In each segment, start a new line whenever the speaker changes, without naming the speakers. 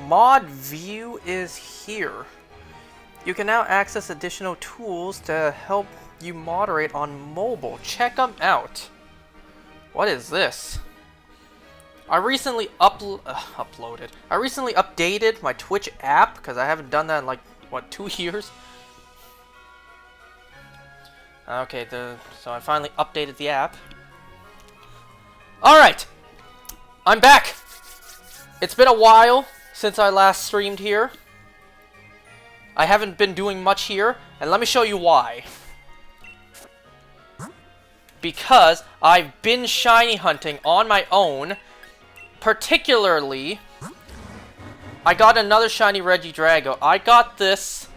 mod view is here. You can now access additional tools to help you moderate on mobile. Check them out. What is this? I recently uploaded. I recently updated my Twitch app because I haven't done that in like, what, 2 years? Okay, so I finally updated the app. Alright! I'm back! It's been a while since I last streamed here. I haven't been doing much here, and let me show you why. Because I've been shiny hunting on my own. Particularly, I got another shiny Regidrago. I got this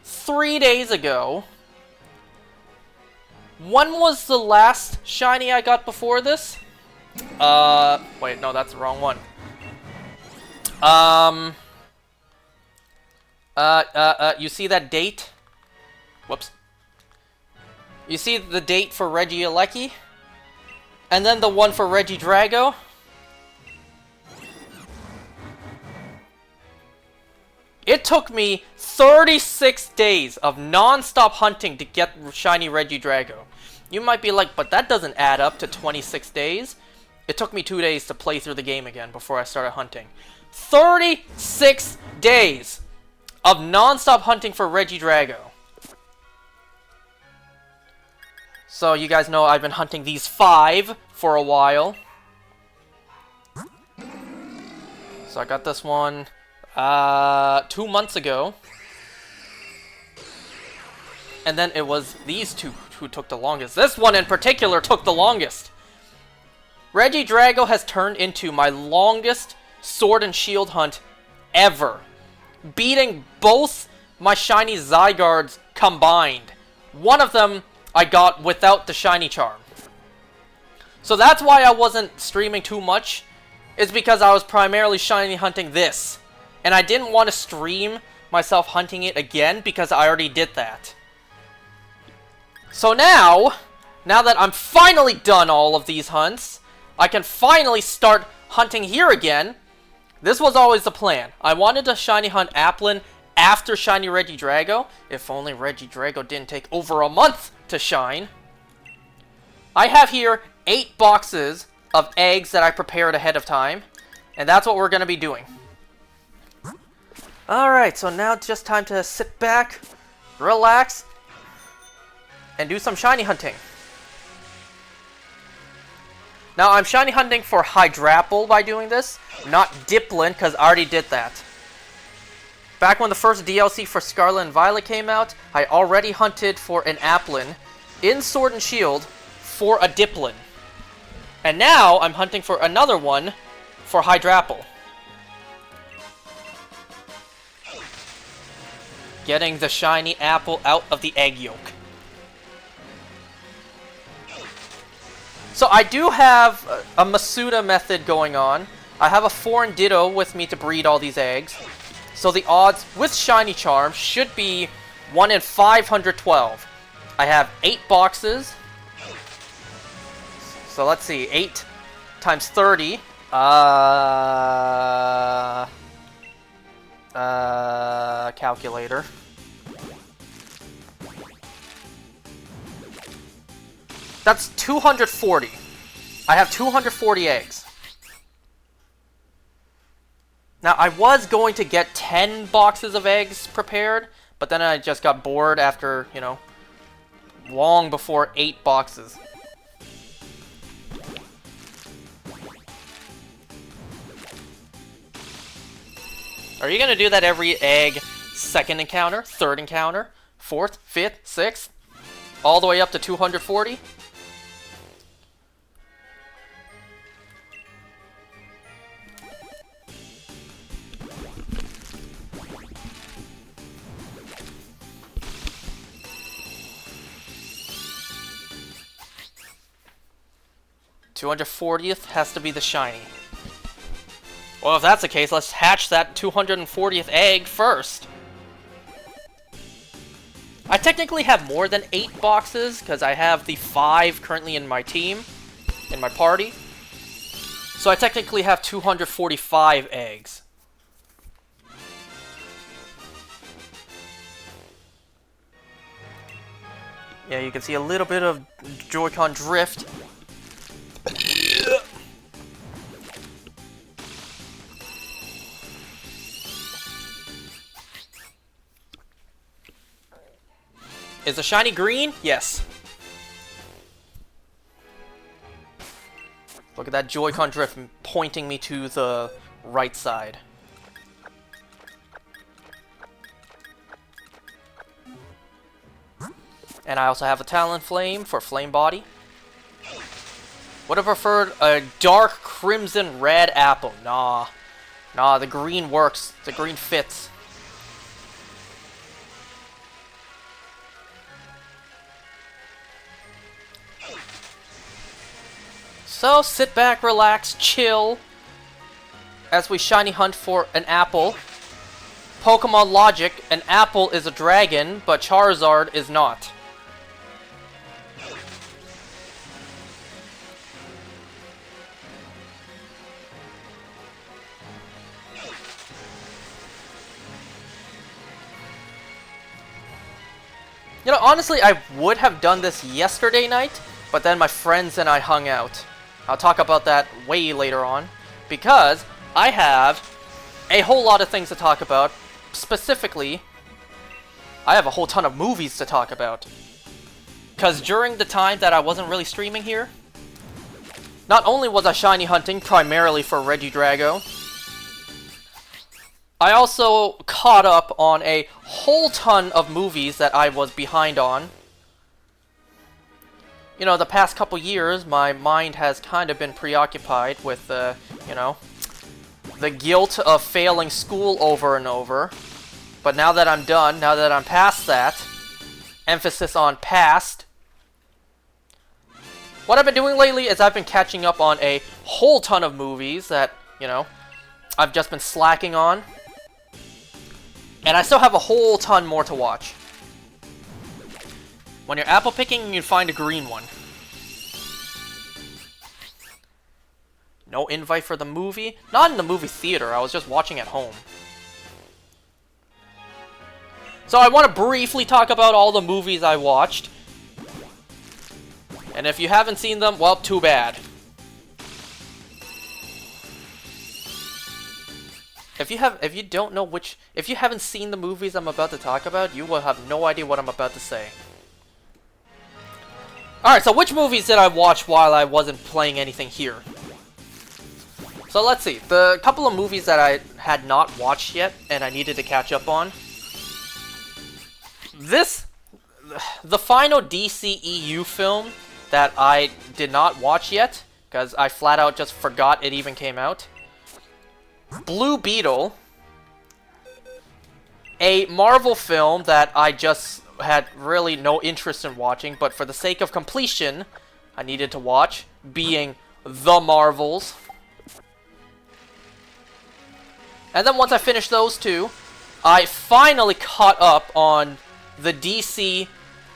3 days ago. When was the last shiny I got before this? Wait, no, that's the wrong one. You see that date? Whoops. You see the date for Regieleki? And then the one for Regidrago? It took me 36 days of non-stop hunting to get shiny Regidrago. You might be like, but that doesn't add up to 26 days. It took me 2 days to play through the game again before I started hunting. 36 days of non-stop hunting for Regidrago. So you guys know I've been hunting these 5 for a while. So I got this one 2 months ago. And then it was these two who took the longest. This one in particular took the longest. Regidrago has turned into my longest sword and shield hunt ever, beating both my shiny Zygardes combined. One of them I got without the shiny charm. So that's why I wasn't streaming too much, is because I was primarily shiny hunting this. And I didn't want to stream myself hunting it again because I already did that. So now that I'm finally done all of these hunts, I can finally start hunting here again. This was always the plan. I wanted to shiny hunt Applin after shiny Regidrago. If only Regidrago didn't take over a month to shine. I have here 8 boxes of eggs that I prepared ahead of time. And that's what we're going to be doing. Alright, so now it's just time to sit back, relax, and do some shiny hunting. Now, I'm shiny hunting for Hydrapple by doing this, not Applin, because I already did that. Back when the first DLC for Scarlet and Violet came out, I already hunted for an Applin in Sword and Shield for a Applin. And now, I'm hunting for another one for Hydrapple. Getting the shiny apple out of the egg yolk. So I do have a Masuda method going on. I have a foreign Ditto with me to breed all these eggs. So the odds with shiny charm should be 1 in 512. I have 8 boxes. So let's see, 8 times 30. Calculator. That's 240. I have 240 eggs. Now, I was going to get 10 boxes of eggs prepared, but then I just got bored after, you know, long before 8 boxes. Are you going to do that every egg? Second encounter, third encounter, fourth, fifth, sixth, all the way up to 240? $240th has to be the shiny. Well, if that's the case, let's hatch that 240th egg first. I technically have more than 8 boxes, because I have the 5 currently in my team, in my party. So I technically have 245 eggs. Yeah, you can see a little bit of Joy-Con drift. Is the shiny green? Yes. Look at that Joy-Con drift pointing me to the right side. And I also have a Talonflame for Flame Body. Would have preferred a dark crimson red apple. Nah. Nah, the green works. The green fits. So, sit back, relax, chill, as we shiny hunt for an apple. Pokemon logic, an apple is a dragon, but Charizard is not. You know, honestly, I would have done this yesterday night, but then my friends and I hung out. I'll talk about that way later on, because I have a whole lot of things to talk about. Specifically, I have a whole ton of movies to talk about. Because during the time that I wasn't really streaming here, not only was I shiny hunting primarily for Regidrago, I also caught up on a whole ton of movies that I was behind on. You know, the past couple years, my mind has kind of been preoccupied with, you know, the guilt of failing school over and over. But now that I'm done, now that I'm past that, emphasis on past, what I've been doing lately is I've been catching up on a whole ton of movies that, you know, I've just been slacking on. And I still have a whole ton more to watch. When you're apple picking, you find a green one. No invite for the movie? Not in the movie theater, I was just watching at home. So I want to briefly talk about all the movies I watched. And if you haven't seen them, well, too bad. If you haven't seen the movies I'm about to talk about, you will have no idea what I'm about to say. Alright, so which movies did I watch while I wasn't playing anything here? So let's see, the couple of movies that I had not watched yet and I needed to catch up on. The final DCEU film that I did not watch yet, because I flat out just forgot it even came out. Blue Beetle, a Marvel film that I just had really no interest in watching, but for the sake of completion, I needed to watch, being The Marvels. And then once I finished those two, I finally caught up on the DC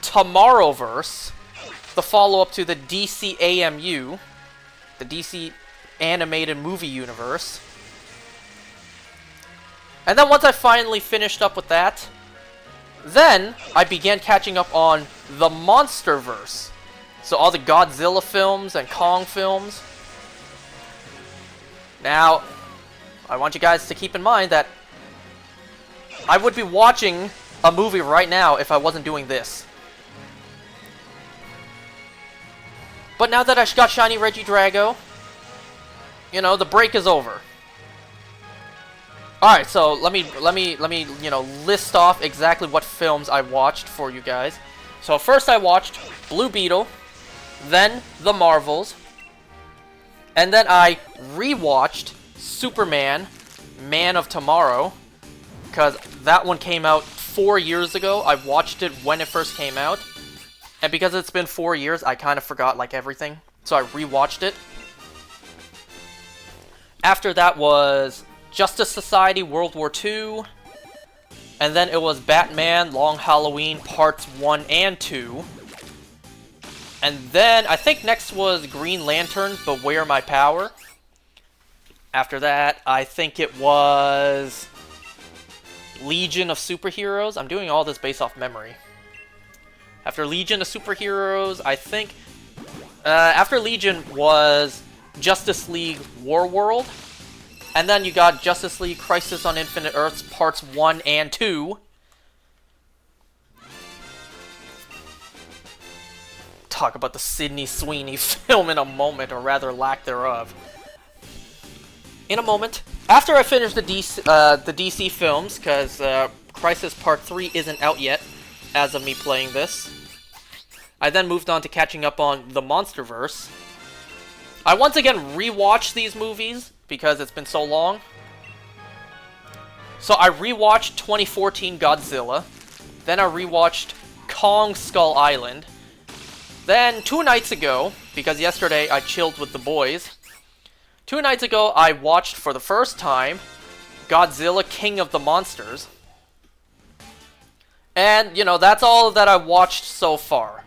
Tomorrowverse, the follow-up to the DC AMU, the DC Animated Movie Universe. And then once I finally finished up with that, then I began catching up on the Monsterverse. So all the Godzilla films and Kong films. Now, I want you guys to keep in mind that I would be watching a movie right now if I wasn't doing this. But now that I got Shiny Regidrago, you know, the break is over. Alright, so let me, you know, list off exactly what films I watched for you guys. So first I watched Blue Beetle, then The Marvels, and then I rewatched Superman, Man of Tomorrow, because that one came out 4 years ago. I watched it when it first came out, and because it's been 4 years, I kind of forgot, like, everything. So I rewatched it. After that was Justice Society World War II, and then it was Batman Long Halloween Parts 1 and 2. And then, I think next was Green Lantern Beware My Power. After that, I think it was Legion of Superheroes. I'm doing all this based off memory. After Legion of Superheroes, I think... after Legion was Justice League War World. And then you got Justice League Crisis on Infinite Earths Parts 1 and 2. Talk about the Sydney Sweeney film in a moment, or rather lack thereof. In a moment. After I finish the DC films, because Crisis Part 3 isn't out yet, as of me playing this, I then moved on to catching up on the MonsterVerse. I once again rewatched these movies, because it's been so long. So I rewatched 2014 Godzilla, then I rewatched Kong Skull Island, then 2 nights ago, because yesterday I chilled with the boys, 2 nights ago I watched for the first time Godzilla King of the Monsters. And, you know, that's all that I watched so far.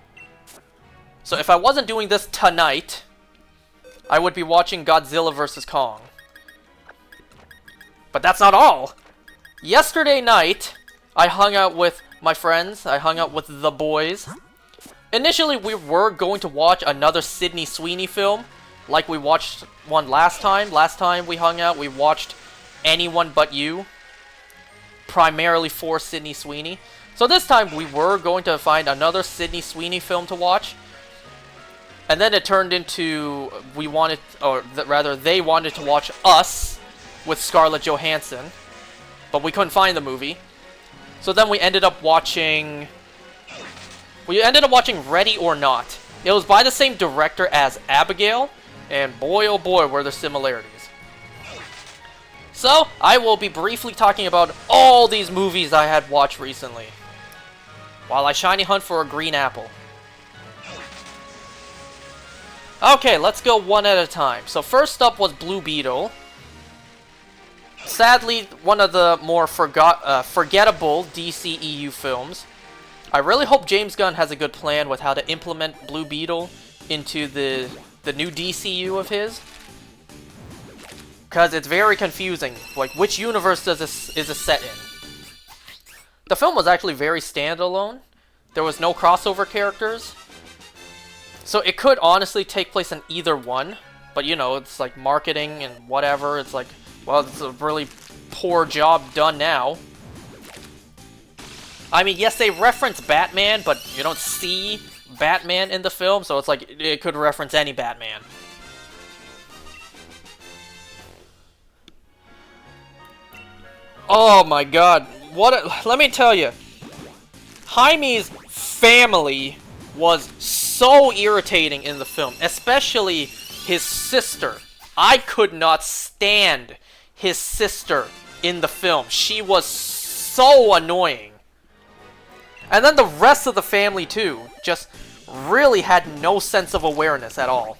So if I wasn't doing this tonight, I would be watching Godzilla vs. Kong. But that's not all! Yesterday night, I hung out with my friends, I hung out with the boys. Initially, we were going to watch another Sydney Sweeney film, like we watched one last time. Last time we hung out, we watched Anyone But You, primarily for Sydney Sweeney. So this time, we were going to find another Sydney Sweeney film to watch. And then it turned into, they wanted to watch Us with Scarlett Johansson. But we couldn't find the movie. So then we ended up watching Ready or Not. It was by the same director as Abigail, and boy oh boy were there similarities. So, I will be briefly talking about all these movies I had watched recently, while I shiny hunt for a green apple. Okay, let's go one at a time. So first up was Blue Beetle. Sadly, one of the more forgettable DCEU films. I really hope James Gunn has a good plan with how to implement Blue Beetle into the new DCU of his. Because it's very confusing. Like, which universe is this set in? The film was actually very standalone. There was no crossover characters. So it could honestly take place in either one. But, you know, it's like marketing and whatever. It's like, well, it's a really poor job done now. I mean, yes, they reference Batman, but you don't see Batman in the film, so it's like, it could reference any Batman. Oh my god, let me tell you, Jaime's family was so irritating in the film, especially his sister. I could not stand his sister in the film. She was so annoying. And then the rest of the family, too, just really had no sense of awareness at all.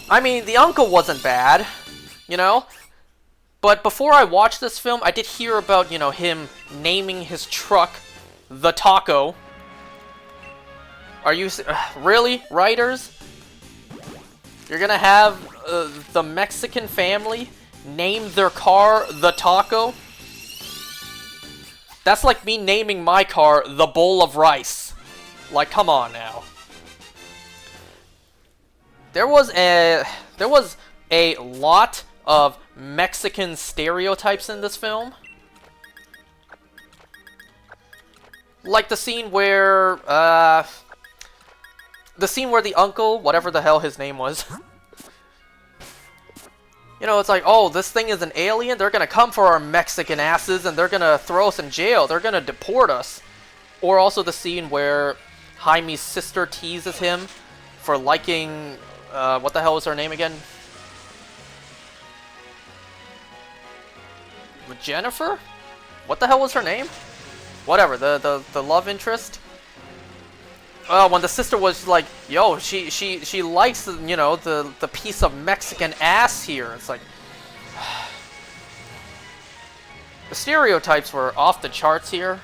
I mean, the uncle wasn't bad, you know? But before I watched this film, I did hear about, you know, him naming his truck the Taco. Are you... really, writers? You're gonna have the Mexican family name their car the Taco? That's like me naming my car the Bowl of Rice. Like, come on now. There was a lot of Mexican stereotypes in this film. Like the scene where the uncle, whatever the hell his name was, you know, it's like, oh, this thing is an alien, they're gonna come for our Mexican asses, and they're gonna throw us in jail, they're gonna deport us. Or also the scene where Jaime's sister teases him for liking, what the hell was her name again? Jennifer? What the hell was her name? Whatever, the love interest. When the sister was like, yo, she likes, you know, the piece of Mexican ass here. It's like, the stereotypes were off the charts here.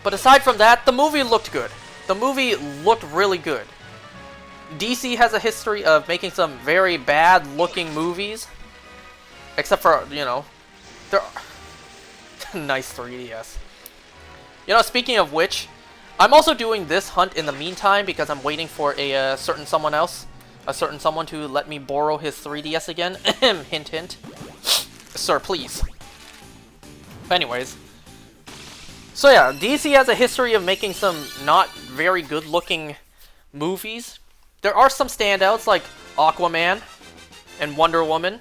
But aside from that, the movie looked good. The movie looked really good. DC has a history of making some very bad looking movies. Except for, you know, Nice 3DS. You know, speaking of which, I'm also doing this hunt in the meantime because I'm waiting for a certain someone to let me borrow his 3DS again. Hint, hint. Sir, please. Anyways. So yeah, DC has a history of making some not very good-looking movies. There are some standouts like Aquaman and Wonder Woman.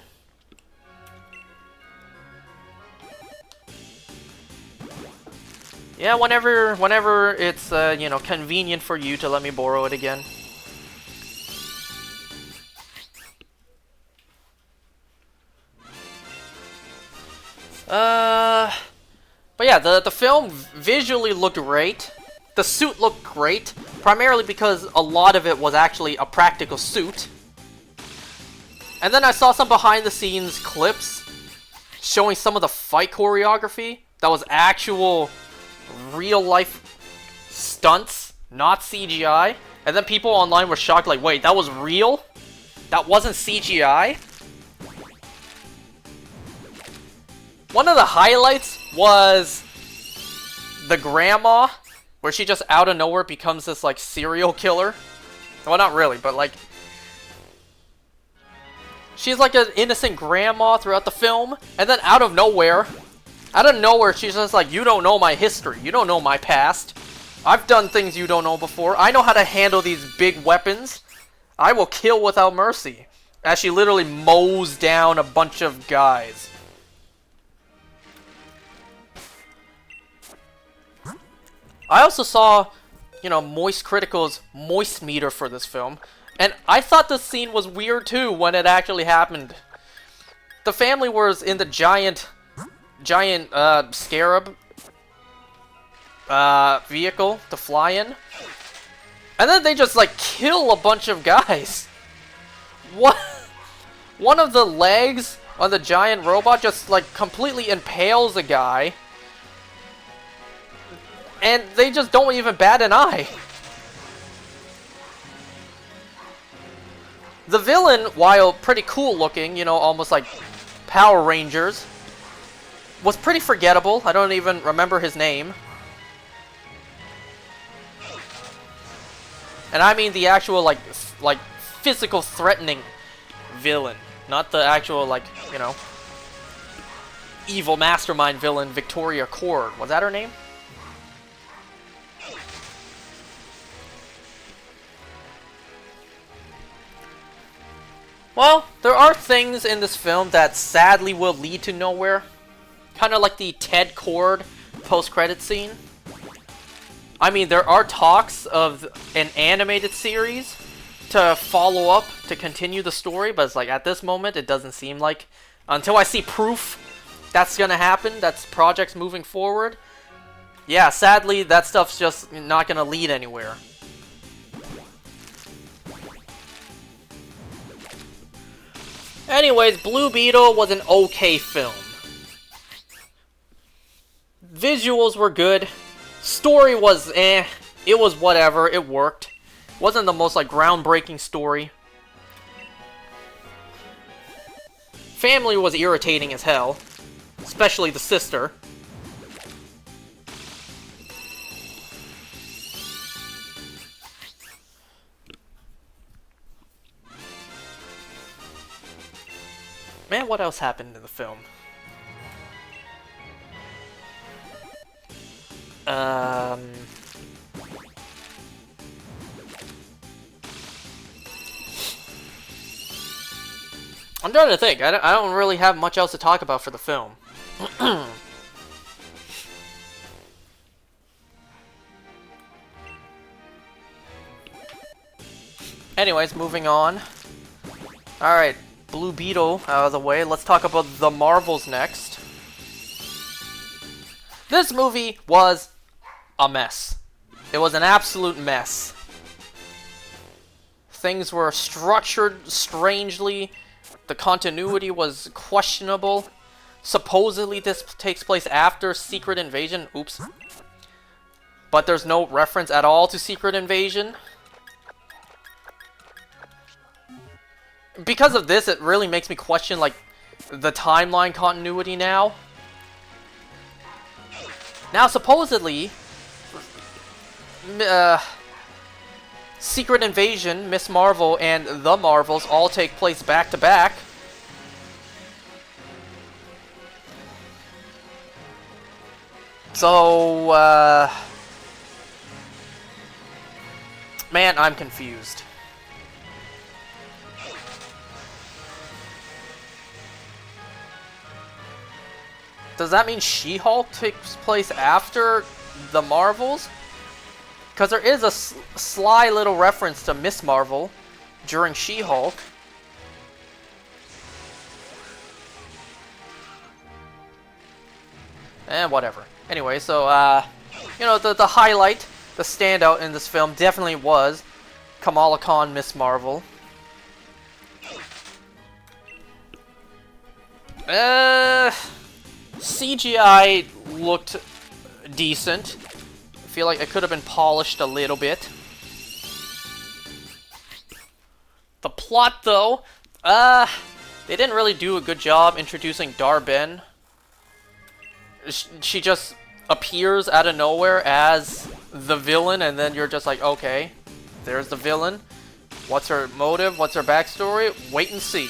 Yeah, whenever it's you know, convenient for you to let me borrow it again. But yeah, the film visually looked great. The suit looked great, primarily because a lot of it was actually a practical suit. And then I saw some behind-the-scenes clips showing some of the fight choreography that was actual real-life stunts, not CGI. And then people online were shocked, like, wait, that was real? That wasn't CGI? One of the highlights was the grandma, where she just out of nowhere becomes this, like, serial killer. Well, not really, but, like, she's like an innocent grandma throughout the film, and then out of nowhere, she's just like, you don't know my history, you don't know my past. I've done things you don't know before. I know how to handle these big weapons. I will kill without mercy. As she literally mows down a bunch of guys. I also saw, you know, Moist Critical's Moist Meter for this film, and I thought the scene was weird too when it actually happened. The family was in the giant scarab vehicle to fly in, and then they just like kill a bunch of guys. What? One of the legs on the giant robot just like completely impales a guy. And they just don't even bat an eye. The villain, while pretty cool looking, you know, almost like Power Rangers, was pretty forgettable. I don't even remember his name. And I mean the actual, like physical threatening villain. Not the actual, like, you know, evil mastermind villain, Victoria Cord. Was that her name? Well, there are things in this film that sadly will lead to nowhere. Kind of like the Ted Cord post-credit scene. I mean, there are talks of an animated series to follow up, to continue the story, but it's like, at this moment, it doesn't seem like, until I see proof that's gonna happen, that's projects moving forward, yeah, sadly, that stuff's just not gonna lead anywhere. Anyways, Blue Beetle was an okay film. Visuals were good. Story was eh. It was whatever. It worked. Wasn't the most, like, groundbreaking story. Family was irritating as hell. Especially the sister. Man, what else happened in the film? I'm trying to think. I don't really have much else to talk about for the film. Anyways, moving on. Alright, Blue Beetle out of the way. Let's talk about the Marvels next. This movie was a mess. It was an absolute mess. Things were structured strangely. The continuity was questionable. Supposedly this takes place after Secret Invasion. Oops. But there's no reference at all to Secret Invasion. Because of this, it really makes me question, like, the timeline continuity now. Now, supposedly, Secret Invasion, Miss Marvel, and The Marvels all take place back to back. So, man, I'm confused. Does that mean She-Hulk takes place after The Marvels? Because there is a sly little reference to Miss Marvel during She-Hulk. And whatever. Anyway, so, you know, the highlight, the standout in this film definitely was Kamala Khan, Miss Marvel. CGI looked decent. I feel like it could have been polished a little bit. The plot, though, they didn't really do a good job introducing Dar-Ben. She just appears out of nowhere as the villain, and then you're just like, okay, there's the villain. What's her motive? What's her backstory? Wait and see.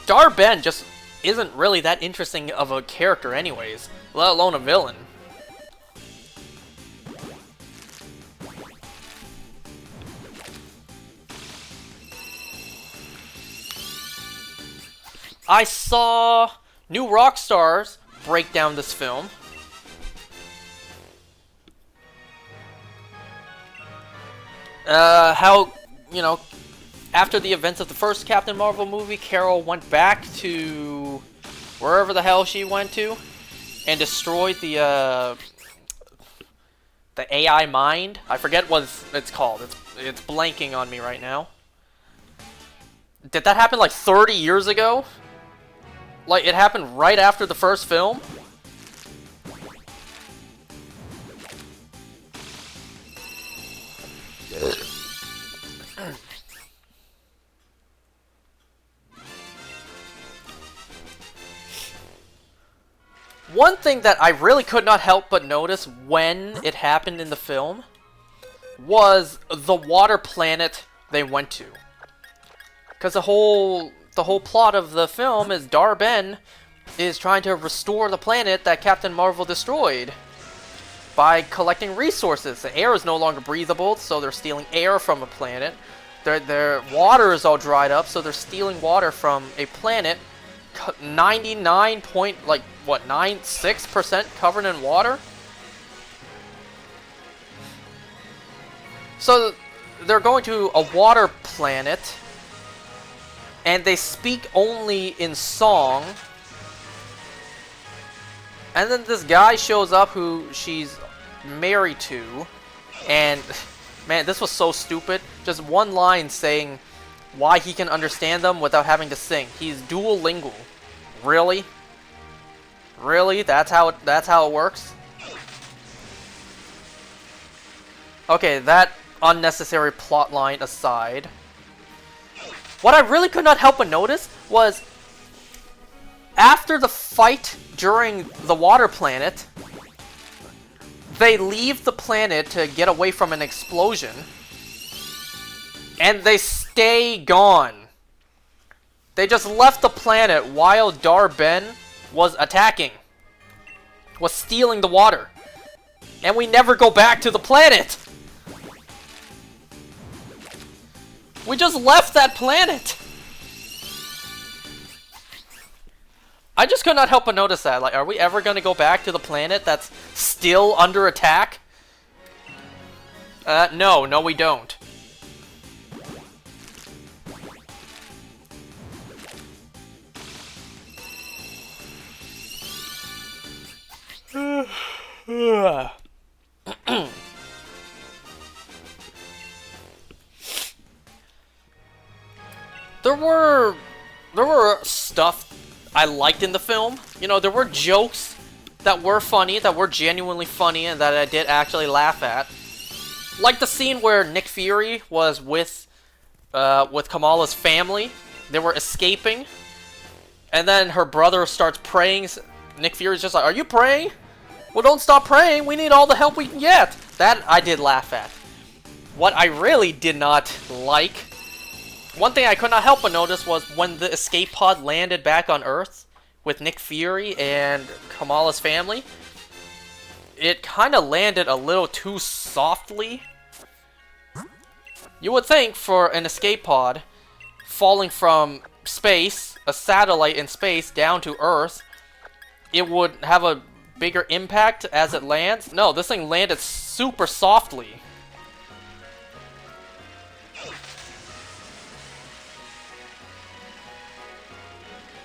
Dar-Ben just isn't really that interesting of a character anyways, let alone a villain. I saw new rock stars break down this film. How, you know, after the events of the first Captain Marvel movie, Carol went back to wherever the hell she went to and destroyed the AI mind. I forget what it's called. It's blanking on me right now. Did that happen like 30 years ago? Like, it happened right after the first film? One thing that I really could not help but notice when it happened in the film was the water planet they went to. Because the whole plot of the film is Dar-Ben is trying to restore the planet that Captain Marvel destroyed by collecting resources. The air is no longer breathable, so they're stealing air from a planet. Their water is all dried up, so they're stealing water from a planet 96% covered in water. So they're going to a water planet, and they speak only in song. And then this guy shows up who she's married to, and man, this was so stupid. Just one line saying why he can understand them without having to sing. He's dual lingual. Really? Really? That's how it works? Okay, that unnecessary plot line aside. What I really could not help but notice was after the fight during the water planet, they leave the planet to get away from an explosion, and they stay gone. They just left the planet while Dar-Ben was attacking, was stealing the water, and we never go back to the planet. We just left that planet. I just could not help but notice that. Like, are we ever going to go back to the planet that's still under attack? No, we don't. There were stuff I liked in the film. You know, there were jokes that were funny, that were genuinely funny, and that I did actually laugh at. Like the scene where Nick Fury was with Kamala's family. They were escaping, And then her brother starts praying. Nick Fury's just like, "Are you praying? Well, don't stop praying. We need all the help we can get." That I did laugh at. What I really did not like, one thing I could not help but notice was when the escape pod landed back on Earth with Nick Fury and Kamala's family, it kind of landed a little too softly. You would think for an escape pod falling from space, a satellite in space, down to Earth, it would have a bigger impact as it lands. No, this thing landed super softly.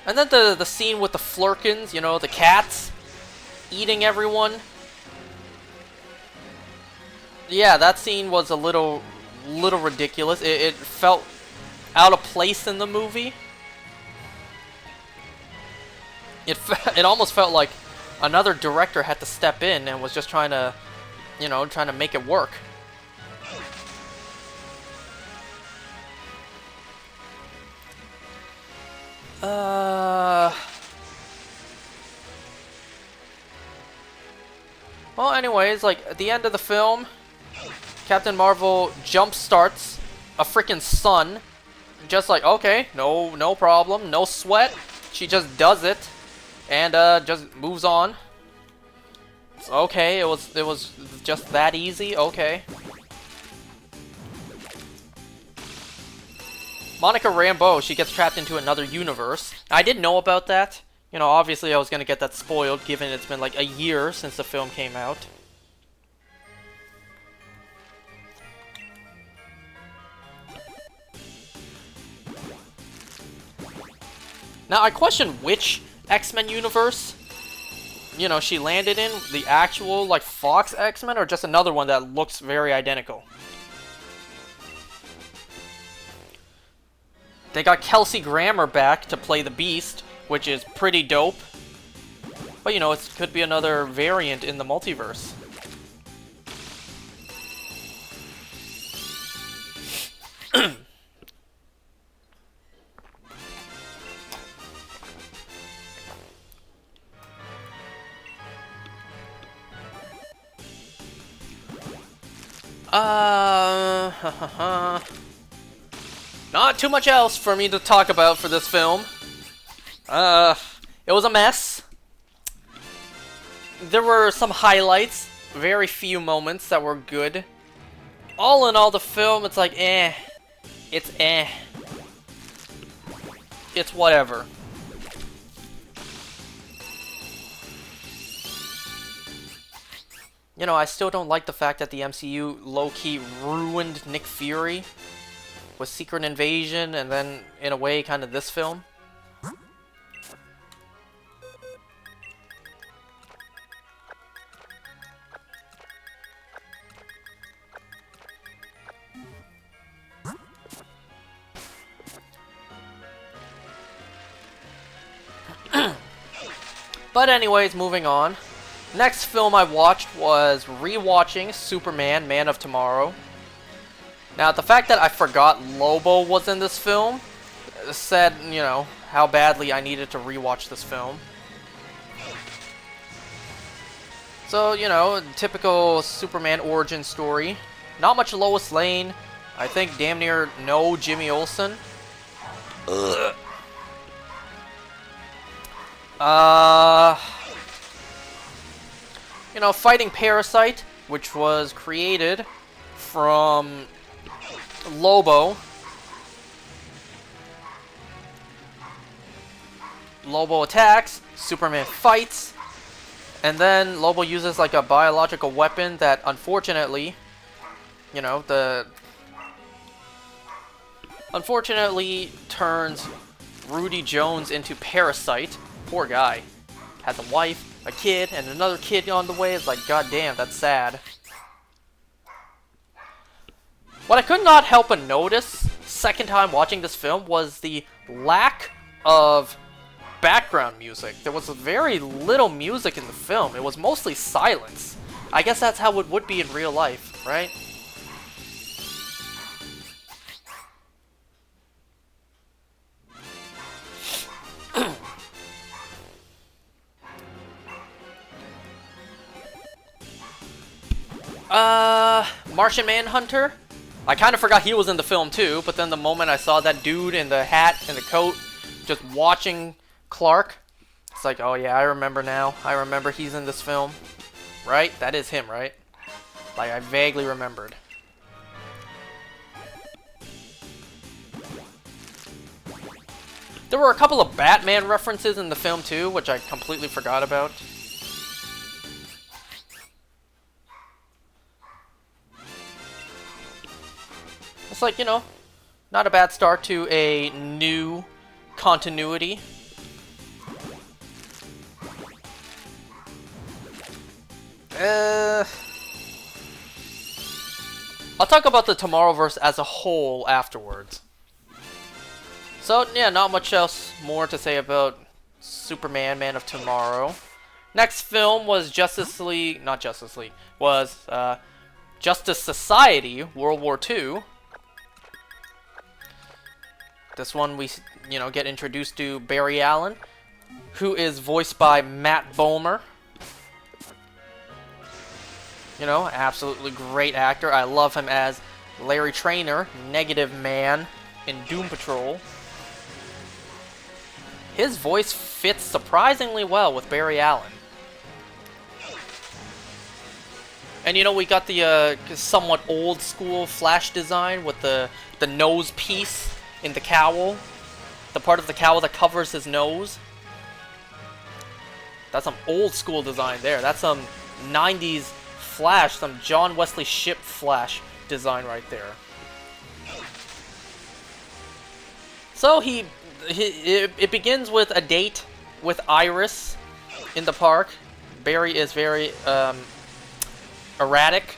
And then the scene with the Flurkins, you know, the cats eating everyone. Yeah, that scene was a little ridiculous. It felt out of place in the movie. It almost felt like another director had to step in and was just trying to, you know, trying to make it work. Well, anyways, like, at the end of the film, Captain Marvel jump starts a freaking sun. Just like, okay, no problem, no sweat. She just does it, and just moves on. It's okay, it was just that easy, okay. Monica Rambeau, she gets trapped into another universe. I didn't know about that. You know, obviously I was gonna get that spoiled, given it's been like a year since the film came out. Now, I question which X-Men universe, you know, she landed in. The actual, like, Fox X-Men, or just another one that looks very identical. They got Kelsey Grammer back to play the Beast, which is pretty dope. But, you know, it could be another variant in the multiverse. Not too much else for me to talk about for this film. It was a mess. There were some highlights, very few moments that were good. All in all, the film, it's like, eh. It's eh. It's whatever. You know, I still don't like the fact that the MCU low-key ruined Nick Fury with Secret Invasion, and then, in a way, kind of this film. But anyways, moving on. Next film I watched was rewatching Superman, Man of Tomorrow. Now, the fact that I forgot Lobo was in this film said, you know, how badly I needed to rewatch this film. So, you know, typical Superman origin story. Not much Lois Lane. I think damn near no Jimmy Olsen. Ugh. You know, fighting Parasite, which was created from Lobo. Lobo attacks, Superman fights, and then Lobo uses like a biological weapon that unfortunately, you know, unfortunately turns Rudy Jones into Parasite. Poor guy. Has a wife, a kid, and another kid on the way. It's like, goddamn, that's sad. What I could not help but notice, second time watching this film, was the lack of background music. There was very little music in the film. It was mostly silence. I guess that's how it would be in real life, right? Martian Manhunter. I kind of forgot he was in the film too, but then the moment I saw that dude in the hat and the coat just watching Clark, it's like, oh yeah, I remember now. I remember he's in this film. Right? That is him, right? Like, I vaguely remembered. There were a couple of Batman references in the film too, which I completely forgot about. It's like, you know, not a bad start to a new continuity. I'll talk about the Tomorrowverse as a whole afterwards. So, yeah, not much else more to say about Superman, Man of Tomorrow. Next film was Justice Society, World War II. This one we, you know, get introduced to Barry Allen, who is voiced by Matt Bomer. You know, absolutely great actor. I love him as Larry Traynor, Negative Man in Doom Patrol. His voice fits surprisingly well with Barry Allen. And you know, we got the somewhat old school Flash design with the nose piece in the cowl. The part of the cowl that covers his nose. That's some old school design there. That's some 90s Flash, some John Wesley Shipp Flash design right there. So it begins with a date with Iris in the park. Barry is very erratic.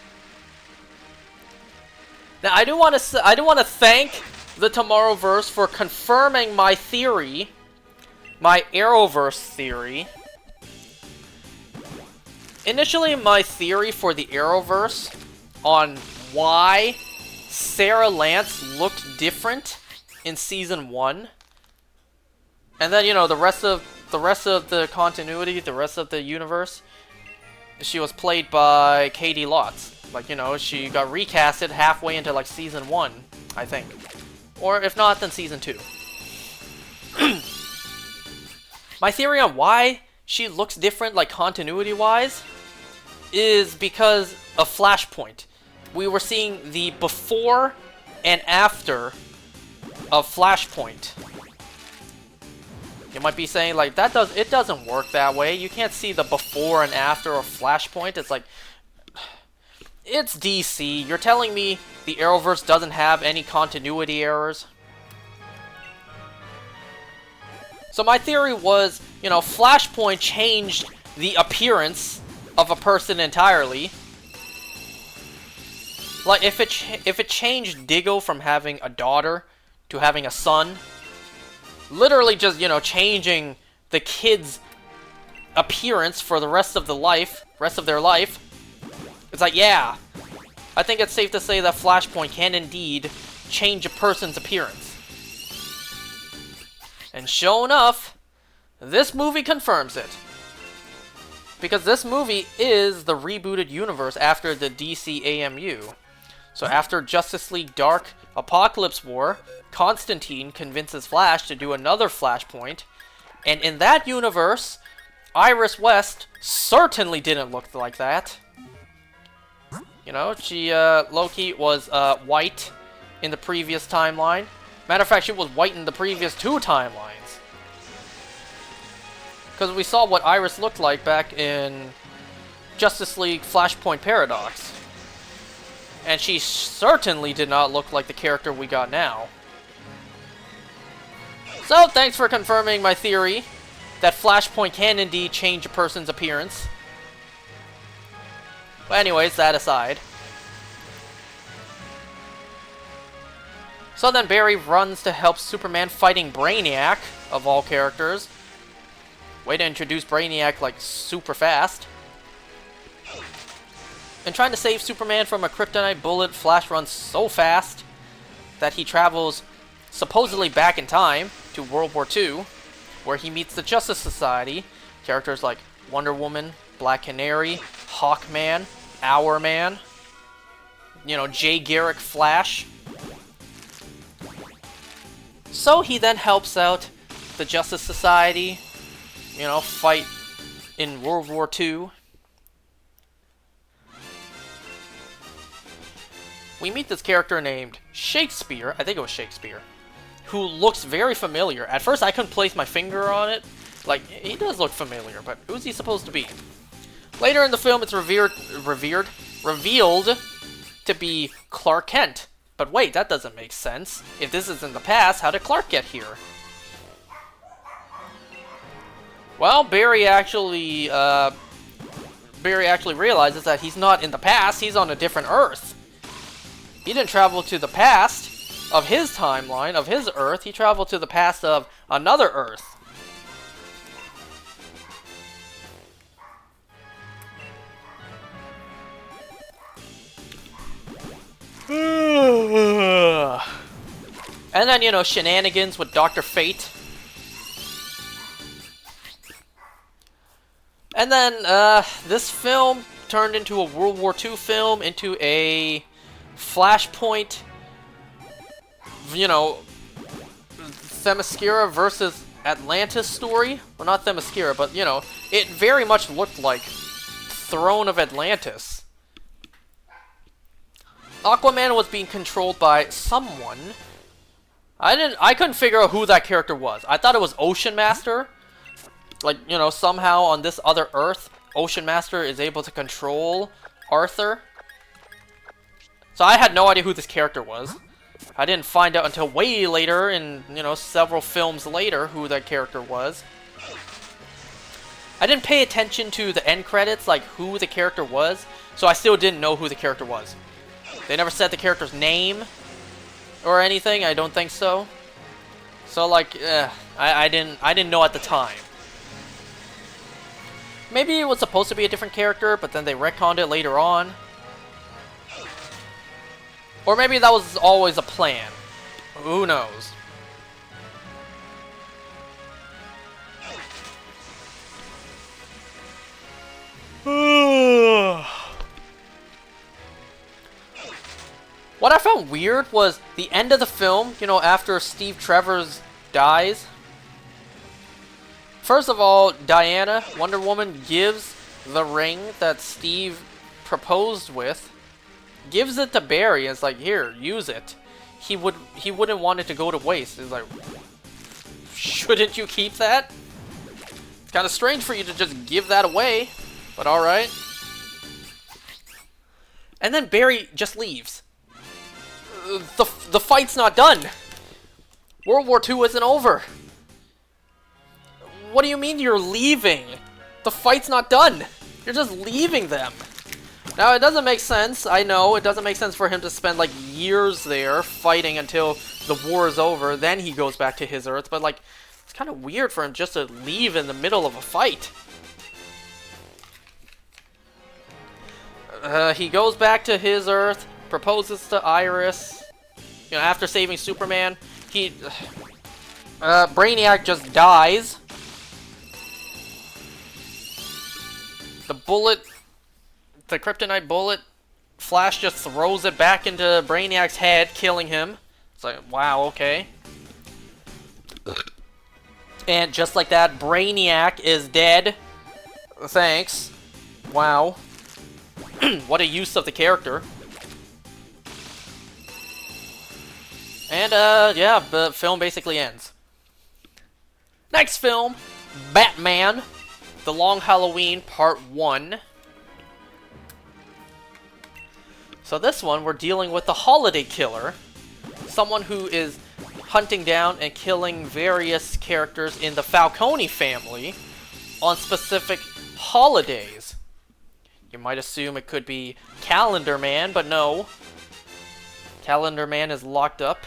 Now I do want to thank the Tomorrowverse for confirming my theory, my Arrowverse theory. Initially, my theory for the Arrowverse on why Sarah Lance looked different in Season 1, and then, you know, the rest of the continuity, the rest of the universe, she was played by Katie Lotz. Like, you know, she got recasted halfway into, like, Season 1, I think. Or if not, then Season 2. My theory on why she looks different, like, continuity-wise, is because of Flashpoint. We were seeing the before and after of Flashpoint. You might be saying, like, it doesn't work that way. You can't see the before and after of Flashpoint. It's like, it's DC. You're telling me the Arrowverse doesn't have any continuity errors? So my theory was, you know, Flashpoint changed the appearance of a person entirely. Like, if it changed Diggle from having a daughter to having a son, literally just, you know, changing the kid's appearance for the rest of their life, it's like, yeah, I think it's safe to say that Flashpoint can indeed change a person's appearance. And sure enough, this movie confirms it. Because this movie is the rebooted universe after the DC AMU. So after Justice League Dark Apocalypse War, Constantine convinces Flash to do another Flashpoint. And in that universe, Iris West certainly didn't look like that. You know, she, low-key was, white in the previous timeline. Matter of fact, she was white in the previous 2 timelines. Because we saw what Iris looked like back in Justice League Flashpoint Paradox. And she certainly did not look like the character we got now. So, thanks for confirming my theory that Flashpoint can indeed change a person's appearance. But anyways, that aside. So then Barry runs to help Superman fighting Brainiac, of all characters. Way to introduce Brainiac, like, super fast. And trying to save Superman from a kryptonite bullet, Flash runs so fast that he travels supposedly back in time to World War II, where he meets the Justice Society, characters like Wonder Woman, Black Canary, Hawkman, Hourman. you know, Jay Garrick Flash. So he then helps out the Justice Society, you know, fight in World War II. We meet this character named Shakespeare, I think it was Shakespeare, who looks very familiar. At first I couldn't place my finger on it. Like, he does look familiar, but who's he supposed to be? Later in the film it's revealed to be Clark Kent. But wait, that doesn't make sense. If this is in the past, how did Clark get here? Well, Barry actually realizes that he's not in the past, he's on a different Earth. He didn't travel to the past of his timeline, of his Earth, he traveled to the past of another Earth. And then, you know, shenanigans with Dr. Fate. And then, this film turned into a World War II film, into a Flashpoint, you know, Themyscira versus Atlantis story. Well, not Themyscira, but, you know, it very much looked like Throne of Atlantis. Aquaman was being controlled by someone. I couldn't figure out who that character was. I thought it was Ocean Master. Like, you know, somehow on this other Earth, Ocean Master is able to control Arthur. So I had no idea who this character was. I didn't find out until way later, in, you know, several films later, who that character was. I didn't pay attention to the end credits, like who the character was, so I still didn't know who the character was. They never said the character's name or anything. I don't think so. So like, I didn't know at the time. Maybe it was supposed to be a different character, but then they retconned it later on. Or maybe that was always a plan. Who knows? What I found weird was the end of the film, you know, after Steve Trevor's dies. First of all, Diana, Wonder Woman, gives the ring that Steve proposed with, gives it to Barry, and it's like, here, use it. He wouldn't want it to go to waste. It's like, shouldn't you keep that? It's kind of strange for you to just give that away, but alright. And then Barry just leaves. The fight's not done. World War II isn't over. What do you mean you're leaving? The fight's not done. You're just leaving them. Now, it doesn't make sense. I know, it doesn't make sense for him to spend, like, years there fighting until the war is over. Then he goes back to his Earth. But, like, it's kind of weird for him just to leave in the middle of a fight. He goes back to his Earth, proposes to Iris. You know, after saving Superman, Brainiac just dies. The kryptonite bullet, Flash just throws it back into Brainiac's head, killing him. It's like, wow, okay. And just like that, Brainiac is dead. Thanks. Wow. What a use of the character. And, yeah, the film basically ends. Next film, Batman, The Long Halloween, Part 1. So this one, we're dealing with the Holiday Killer. Someone who is hunting down and killing various characters in the Falcone family on specific holidays. You might assume it could be Calendar Man, but no. Calendar Man is locked up.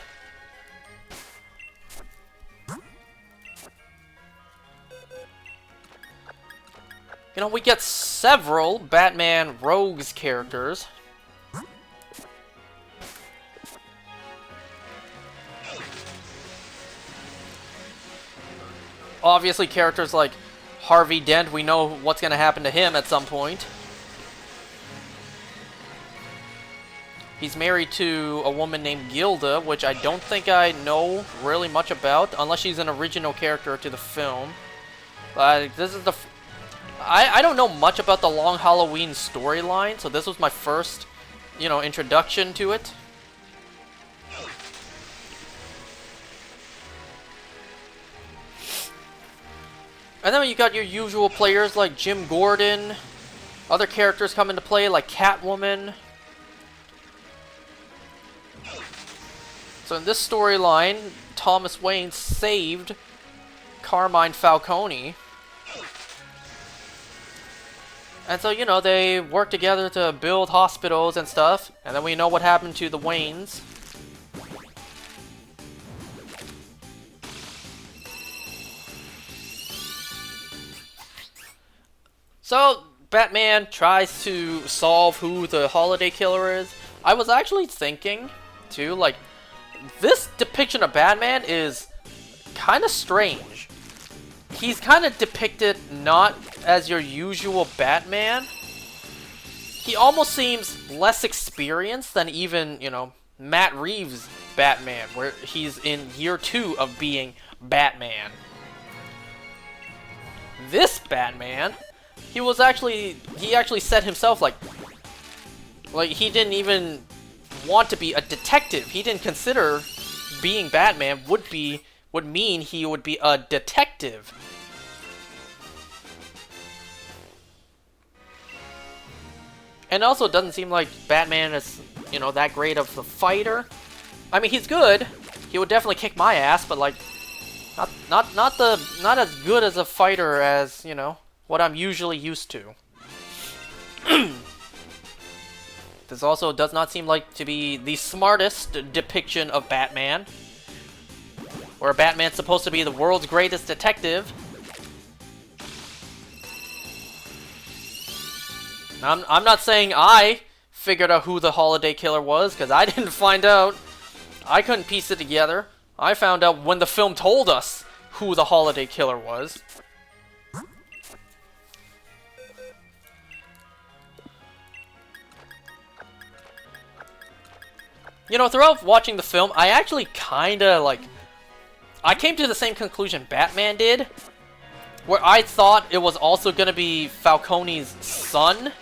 You know, we get several Batman Rogues characters. Obviously, characters like Harvey Dent, we know what's going to happen to him at some point. He's married to a woman named Gilda, which I don't think I know really much about, unless she's an original character to the film. But this is the... I don't know much about the Long Halloween storyline, so this was my first, you know, introduction to it. And then you got your usual players like Jim Gordon. Other characters come into play like Catwoman. So in this storyline, Thomas Wayne saved Carmine Falcone. And so, you know, they work together to build hospitals and stuff. And then we know what happened to the Waynes. So, Batman tries to solve who the Holiday Killer is. I was actually thinking, too, like, this depiction of Batman is kind of strange. He's kind of depicted not as your usual Batman. He almost seems less experienced than even, you know, Matt Reeves' Batman, where he's in year 2 of being Batman. This Batman, he actually said himself, like he didn't even want to be a detective. He didn't consider being Batman would mean he would be a detective. And also, it doesn't seem like Batman is, you know, that great of a fighter. I mean, he's good. He would definitely kick my ass, but like, not as good as a fighter as, you know, what I'm usually used to. This also does not seem like to be the smartest depiction of Batman. Where Batman's supposed to be the world's greatest detective. I'm not saying I figured out who the Holiday Killer was, because I didn't find out. I couldn't piece it together. I found out when the film told us who the Holiday Killer was. You know, throughout watching the film, I actually kinda, like... I came to the same conclusion Batman did, where I thought it was also gonna be Falcone's son.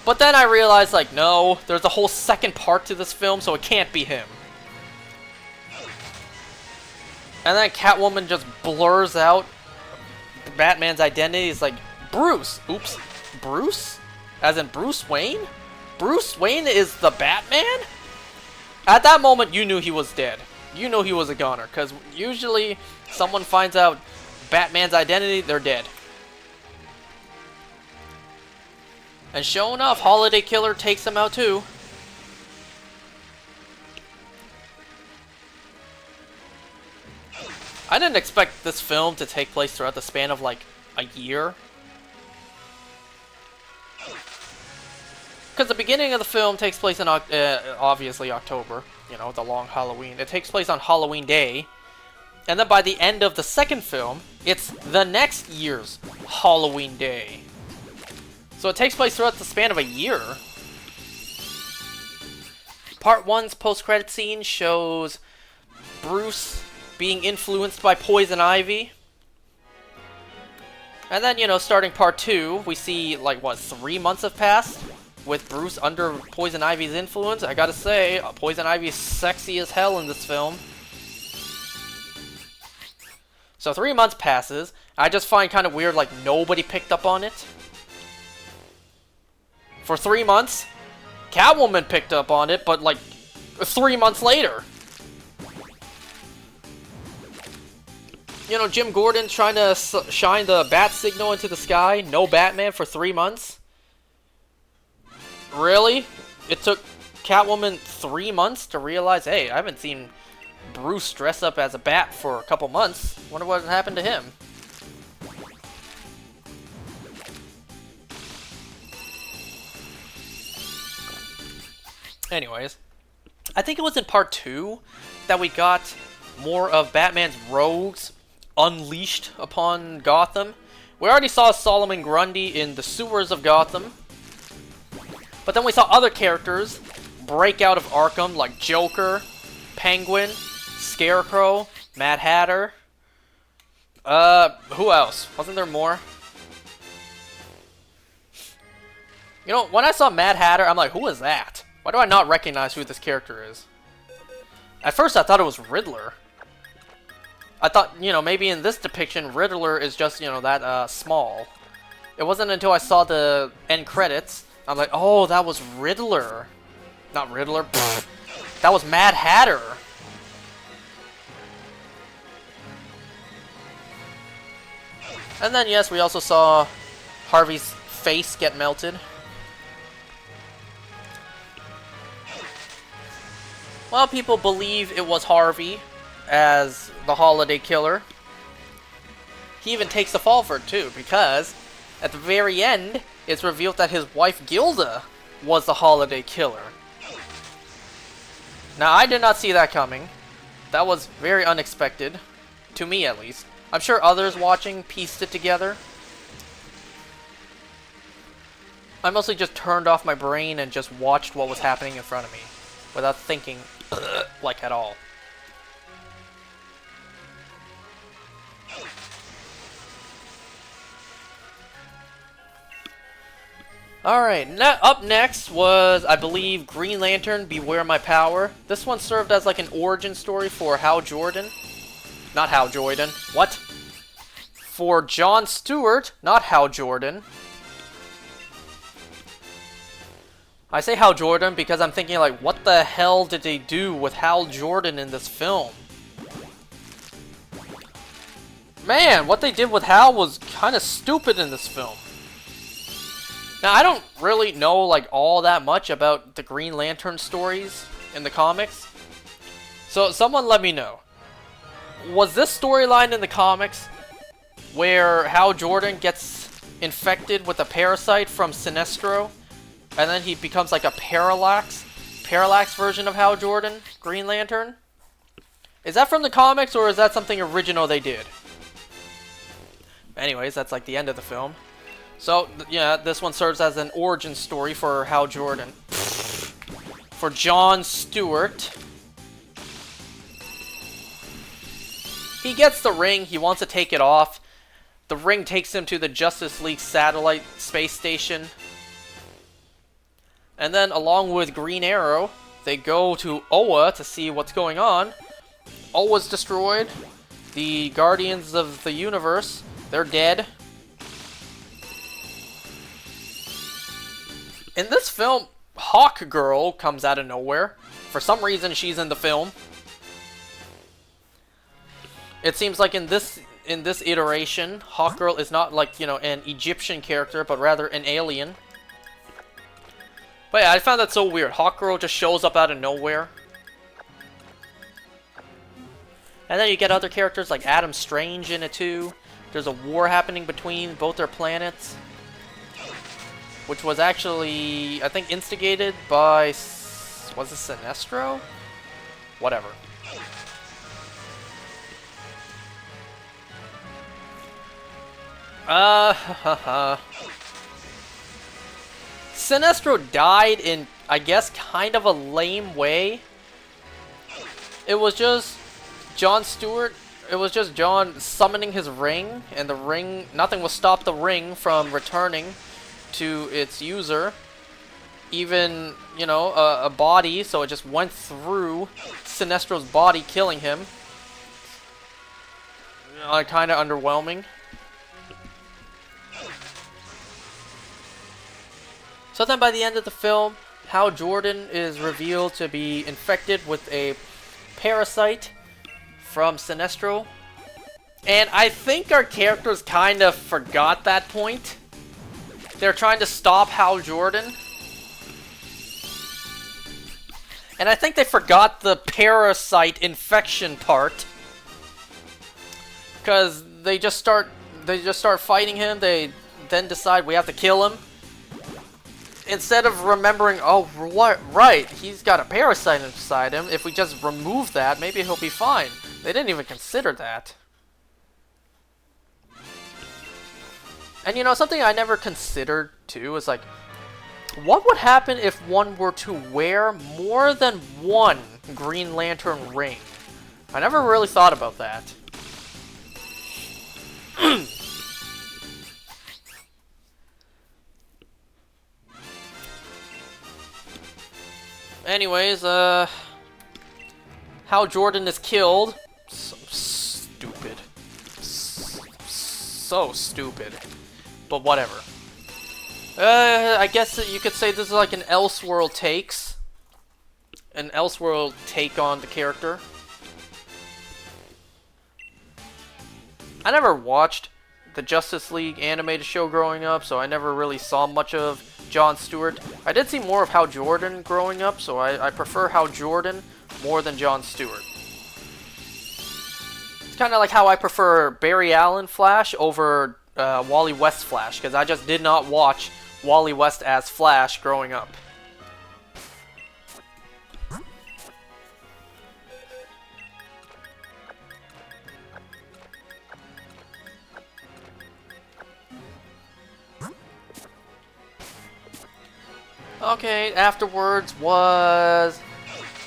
But then I realized, like, no, there's a whole second part to this film, so it can't be him. And then Catwoman just blurs out Batman's identity. It's like, Bruce. Oops. Bruce? As in Bruce Wayne? Bruce Wayne is the Batman? At that moment, you knew he was dead. You knew he was a goner, because usually someone finds out Batman's identity, they're dead. And sure enough, Holiday Killer takes him out too. I didn't expect this film to take place throughout the span of like a year. Because the beginning of the film takes place in, obviously, October. You know, the long Halloween. It takes place on Halloween Day. And then by the end of the second film, it's the next year's Halloween Day. So it takes place throughout the span of a year. Part 1's post-credit scene shows Bruce being influenced by Poison Ivy. And then, you know, starting part 2, we see, like, what, 3 months have passed? With Bruce under Poison Ivy's influence. I gotta say, Poison Ivy is sexy as hell in this film. So 3 months passes. I just find kind of weird, like, nobody picked up on it. For 3 months, Catwoman picked up on it, but, like, 3 months later. You know, Jim Gordon's trying to shine the bat signal into the sky. No Batman for 3 months. Really? It took Catwoman 3 months to realize, hey, I haven't seen Bruce dress up as a bat for a couple months. Wonder what happened to him. Anyways, I think it was in part 2 that we got more of Batman's rogues unleashed upon Gotham. We already saw Solomon Grundy in the sewers of Gotham. But then we saw other characters break out of Arkham, like Joker, Penguin, Scarecrow, Mad Hatter. Who else? Wasn't there more? You know, when I saw Mad Hatter, I'm like, who is that? Why do I not recognize who this character is? At first, I thought it was Riddler. I thought, you know, maybe in this depiction, Riddler is just, you know, that, small. It wasn't until I saw the end credits, I'm like, oh, that was Riddler. Not Riddler. Pfft. That was Mad Hatter. And then, yes, we also saw Harvey's face get melted. Well, people believe it was Harvey as the holiday killer. He even takes the fall for it too, because at the very end, it's revealed that his wife Gilda was the holiday killer. Now, I did not see that coming. That was very unexpected, to me at least. I'm sure others watching pieced it together. I mostly just turned off my brain and just watched what was happening in front of me, without thinking, like, at all. Alright, up next was, I believe, Green Lantern, Beware My Power. This one served as like an origin story for Hal Jordan. Not Hal Jordan. What? For John Stewart, not Hal Jordan. I say Hal Jordan because I'm thinking like, what the hell did they do with Hal Jordan in this film? Man, what they did with Hal was kind of stupid in this film. Now, I don't really know, like, all that much about the Green Lantern stories in the comics. So, someone let me know. Was this storyline in the comics where Hal Jordan gets infected with a parasite from Sinestro, and then he becomes like a parallax version of Hal Jordan, Green Lantern? Is that from the comics, or is that something original they did? Anyways, that's like the end of the film. So, yeah, this one serves as an origin story for Hal Jordan. For John Stewart. He gets the ring, he wants to take it off. The ring takes him to the Justice League satellite space station. And then, along with Green Arrow, they go to Oa to see what's going on. Oa's destroyed. The Guardians of the Universe, they're dead. In this film, Hawk Girl comes out of nowhere. For some reason, she's in the film. It seems like in this iteration, Hawk Girl is not like, you know, an Egyptian character, but rather an alien. But yeah, I found that so weird. Hawk Girl just shows up out of nowhere. And then you get other characters like Adam Strange in it too. There's a war happening between both their planets, which was actually, I think, instigated by, was it Sinestro? Whatever. Sinestro died in, I guess, kind of a lame way. It was just John Stewart, it was just John summoning his ring, and the ring, nothing will stop the ring from returning to its user. Even, you know, a body, so it just went through Sinestro's body, killing him. Kind of underwhelming. So then by the end of the film, Hal Jordan is revealed to be infected with a parasite from Sinestro. And I think our characters kind of forgot that point. They're trying to stop Hal Jordan. And I think they forgot the parasite infection part. Because they just start fighting him. They then decide we have to kill him. Instead of remembering, oh, what? Right, he's got a parasite inside him. If we just remove that, maybe he'll be fine. They didn't even consider that. And you know, something I never considered too is like, What would happen if one were to wear more than one Green Lantern ring? I never really thought about that. Anyways, Hal Jordan is killed. So stupid. So stupid. But whatever. I guess that you could say this is like an Elseworld takes. An Elseworld take on the character. I never watched the Justice League animated show growing up, so I never really saw much of John Stewart. I did see more of Hal Jordan growing up, so I prefer Hal Jordan more than John Stewart. It's kind of like how I prefer Barry Allen Flash over Wally West Flash, because I just did not watch Wally West as Flash growing up. Okay, afterwards was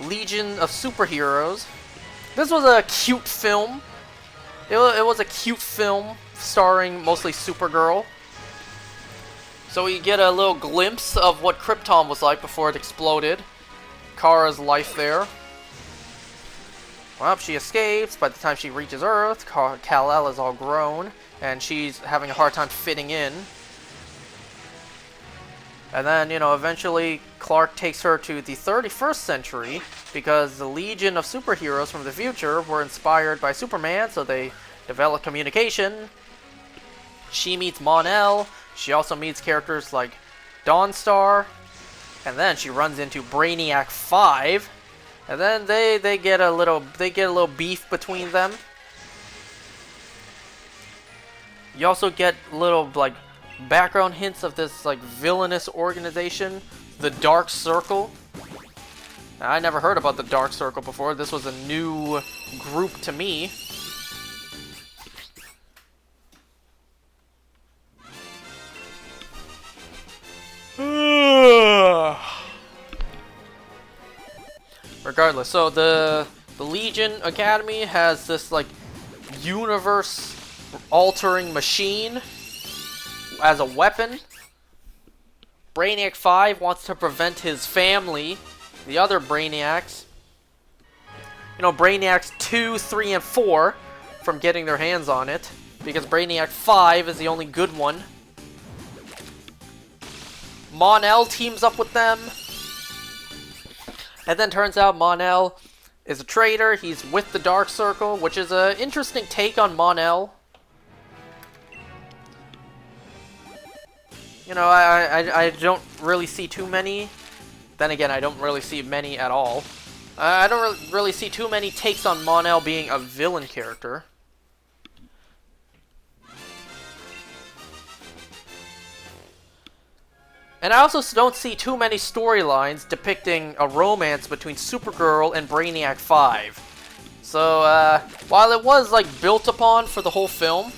Legion of Superheroes. This was a cute film. It was a cute film starring mostly Supergirl. So we get a little glimpse of what Krypton was like before it exploded. Kara's life there. Well, she escapes. By the time she reaches Earth, Kal-El is all grown, and she's having a hard time fitting in. And then, you know, eventually Clark takes her to the 31st century because the Legion of Superheroes from the future were inspired by Superman, so they develop communication. She meets Mon-El. She also meets characters like Dawnstar. And then she runs into Brainiac 5. And then they get a little beef between them. You also get little like background hints of this like villainous organization, the Dark Circle. Now, I never heard about the Dark Circle before. This was a new group to me. Regardless, so the Legion Academy has this like universe-altering machine as a weapon. Brainiac 5 wants to prevent his family, the other Brainiacs, you know, Brainiacs 2, 3, and 4, from getting their hands on it, because Brainiac 5 is the only good one. Mon-El teams up with them, and then turns out Mon-El is a traitor. He's with the Dark Circle, which is an interesting take on Mon-El. You know, I don't really see too many. Then again, I don't really see many at all. I don't really see too many takes on Mon-El being a villain character. And I also don't see too many storylines depicting a romance between Supergirl and Brainiac 5. So, while it was, like, built upon for the whole film,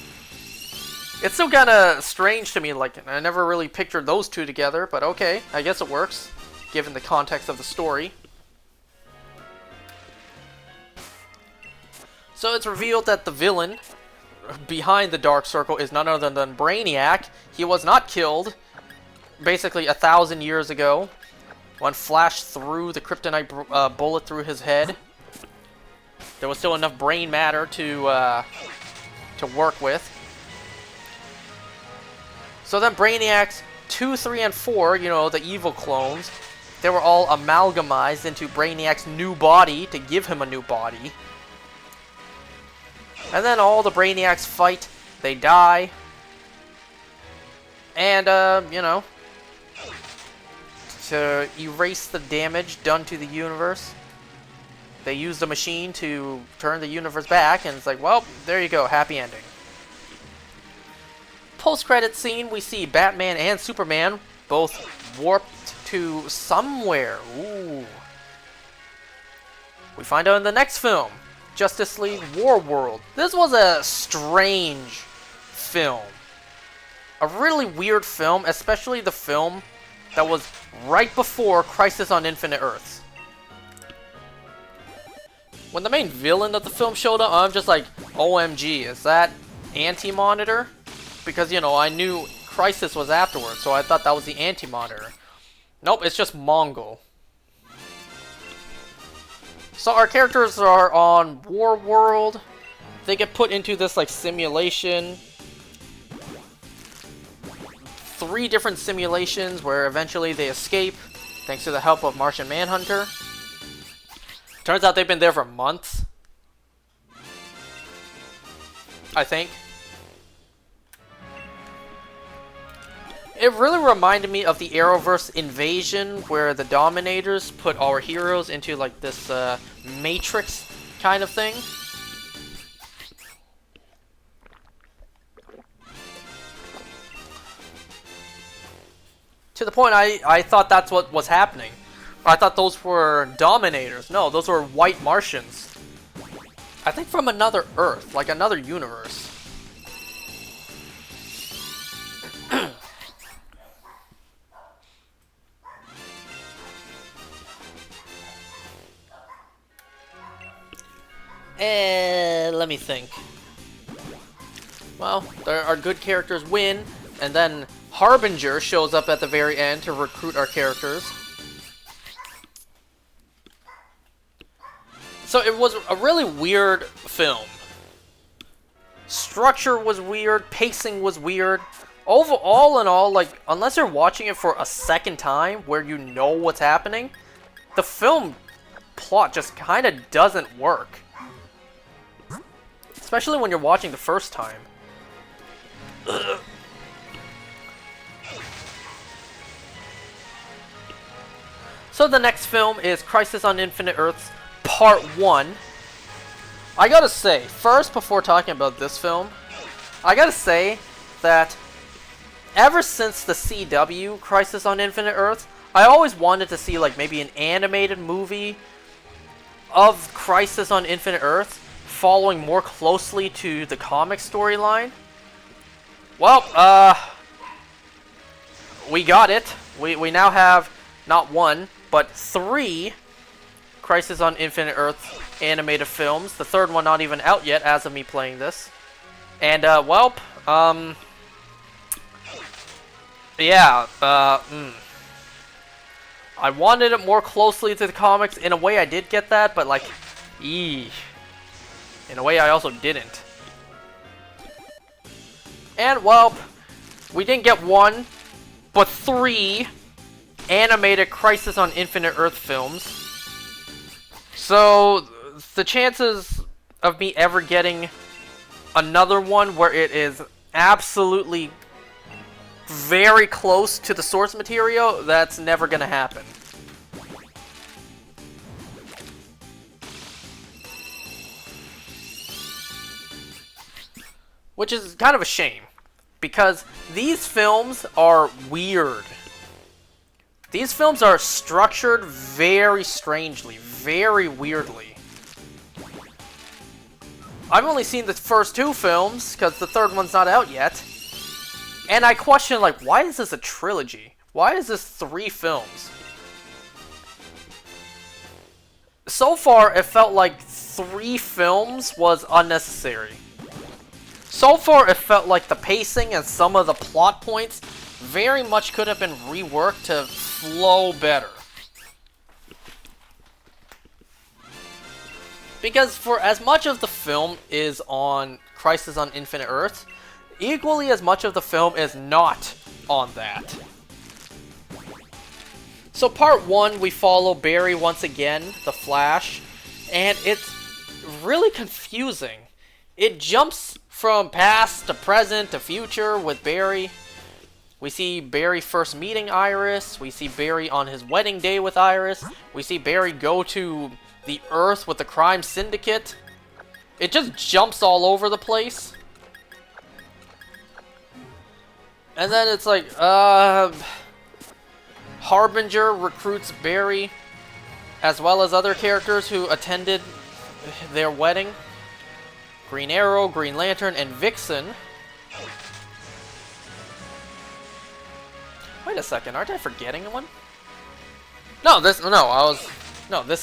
it's still kind of strange to me. Like, I never really pictured those two together, but okay, I guess it works, given the context of the story. So it's revealed that the villain behind the Dark Circle is none other than Brainiac. He was not killed basically 1,000 years ago when Flash threw the kryptonite bullet through his head. There was still enough brain matter to work with. So then Brainiacs 2, 3, and 4, you know, the evil clones, they were all amalgamized into Brainiac's new body to give him a new body. And then all the Brainiacs fight, they die. And, you know, to erase the damage done to the universe, they use the machine to turn the universe back, and it's like, well, there you go, happy ending. Post-credit scene, we see Batman and Superman both warped to somewhere. Ooh. We find out in the next film, Justice League War World. This was a strange film. A really weird film, especially the film that was right before Crisis on Infinite Earths. When the main villain of the film showed up, I'm just like, OMG, is that Anti-Monitor? Because, you know, I knew Crisis was afterwards, so I thought that was the Anti-Monitor. Nope, it's just Mongol. So our characters are on War World. They get put into this, like, simulation. 3 different simulations where eventually they escape, thanks to the help of Martian Manhunter. Turns out they've been there for months, I think. It really reminded me of the Arrowverse invasion, where the Dominators put our heroes into like this Matrix kind of thing. To the point I thought that's what was happening. I thought those were Dominators. No, those were white Martians. I think from another Earth, like another universe. Let me think. Well, our good characters win, and then Harbinger shows up at the very end to recruit our characters. So it was a really weird film. Structure was weird, pacing was weird. Overall in all, like, unless you're watching it for a second time where you know what's happening, the film plot just kind of doesn't work. Especially when you're watching the first time. Ugh. So the next film is Crisis on Infinite Earths Part 1. I gotta say, first, before talking about this film, I gotta say that ever since the CW Crisis on Infinite Earths, I always wanted to see like maybe an animated movie of Crisis on Infinite Earths following more closely to the comic storyline. Well, we got it. We now have not 1, but 3 Crisis on Infinite Earths animated films. The third one not even out yet as of me playing this. And, yeah, I wanted it more closely to the comics. In a way, I did get that, but, like, in a way, I also didn't. And, well, we didn't get 1, but 3 animated Crisis on Infinite Earth films. So, the chances of me ever getting another one where it is absolutely very close to the source material, that's never gonna happen. Which is kind of a shame, because these films are weird. These films are structured very strangely, very weirdly. I've only seen the first 2 films, because the third one's not out yet. And I question, like, why is this a trilogy? Why is this 3 films? So far, it felt like 3 films was unnecessary. So far, it felt like the pacing and some of the plot points very much could have been reworked to flow better. Because for as much of the film is on Crisis on Infinite Earths, equally as much of the film is not on that. So part 1, we follow Barry once again, the Flash, and it's really confusing. It jumps from past to present to future with Barry. We see Barry first meeting Iris. We see Barry on his wedding day with Iris. We see Barry go to the Earth with the crime syndicate. It just jumps all over the place. And then it's like, Harbinger recruits Barry, as well as other characters who attended their wedding. Green Arrow, Green Lantern, and Vixen. Wait Wait a second, aren't I forgetting one? No, this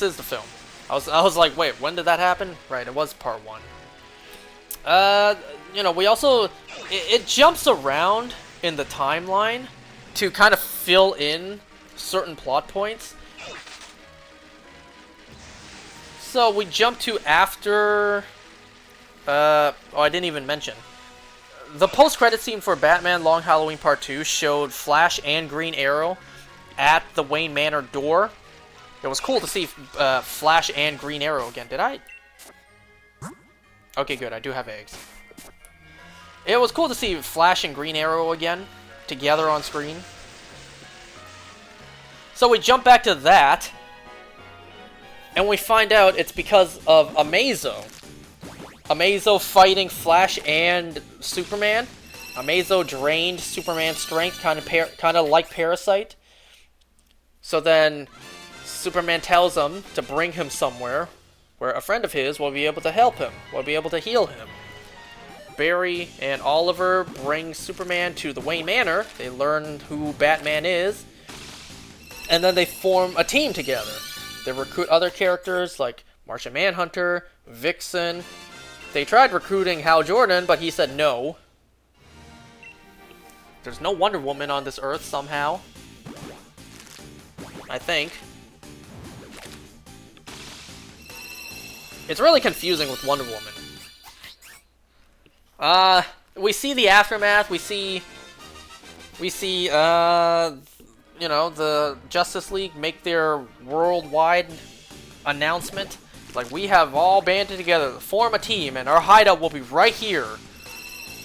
is the film. I was like, wait, when did that happen? Right, it was part 1. You know, we also it jumps around in the timeline to kind of fill in certain plot points. So we jump to after oh, I didn't even mention. The post-credit scene for Batman Long Halloween Part 2 showed Flash and Green Arrow at the Wayne Manor door. It was cool to see Flash and Green Arrow again. Did I? Okay, good. I do have eggs. It was cool to see Flash and Green Arrow again, together on screen. So we jump back to that, and we find out it's because of Amazo. Amazo fighting Flash and Superman. Amazo drained Superman's strength, kind of like Parasite. So then Superman tells him to bring him somewhere where a friend of his will be able to help him, will be able to heal him. Barry and Oliver bring Superman to the Wayne Manor. They learn who Batman is, and then they form a team together. They recruit other characters like Martian Manhunter, Vixen. They tried recruiting Hal Jordan, but he said no. There's no Wonder Woman on this Earth somehow. I think. It's really confusing with Wonder Woman. We see the aftermath. We see, you know, the Justice League make their worldwide announcement. Like, we have all banded together to form a team, and our hideout will be right here.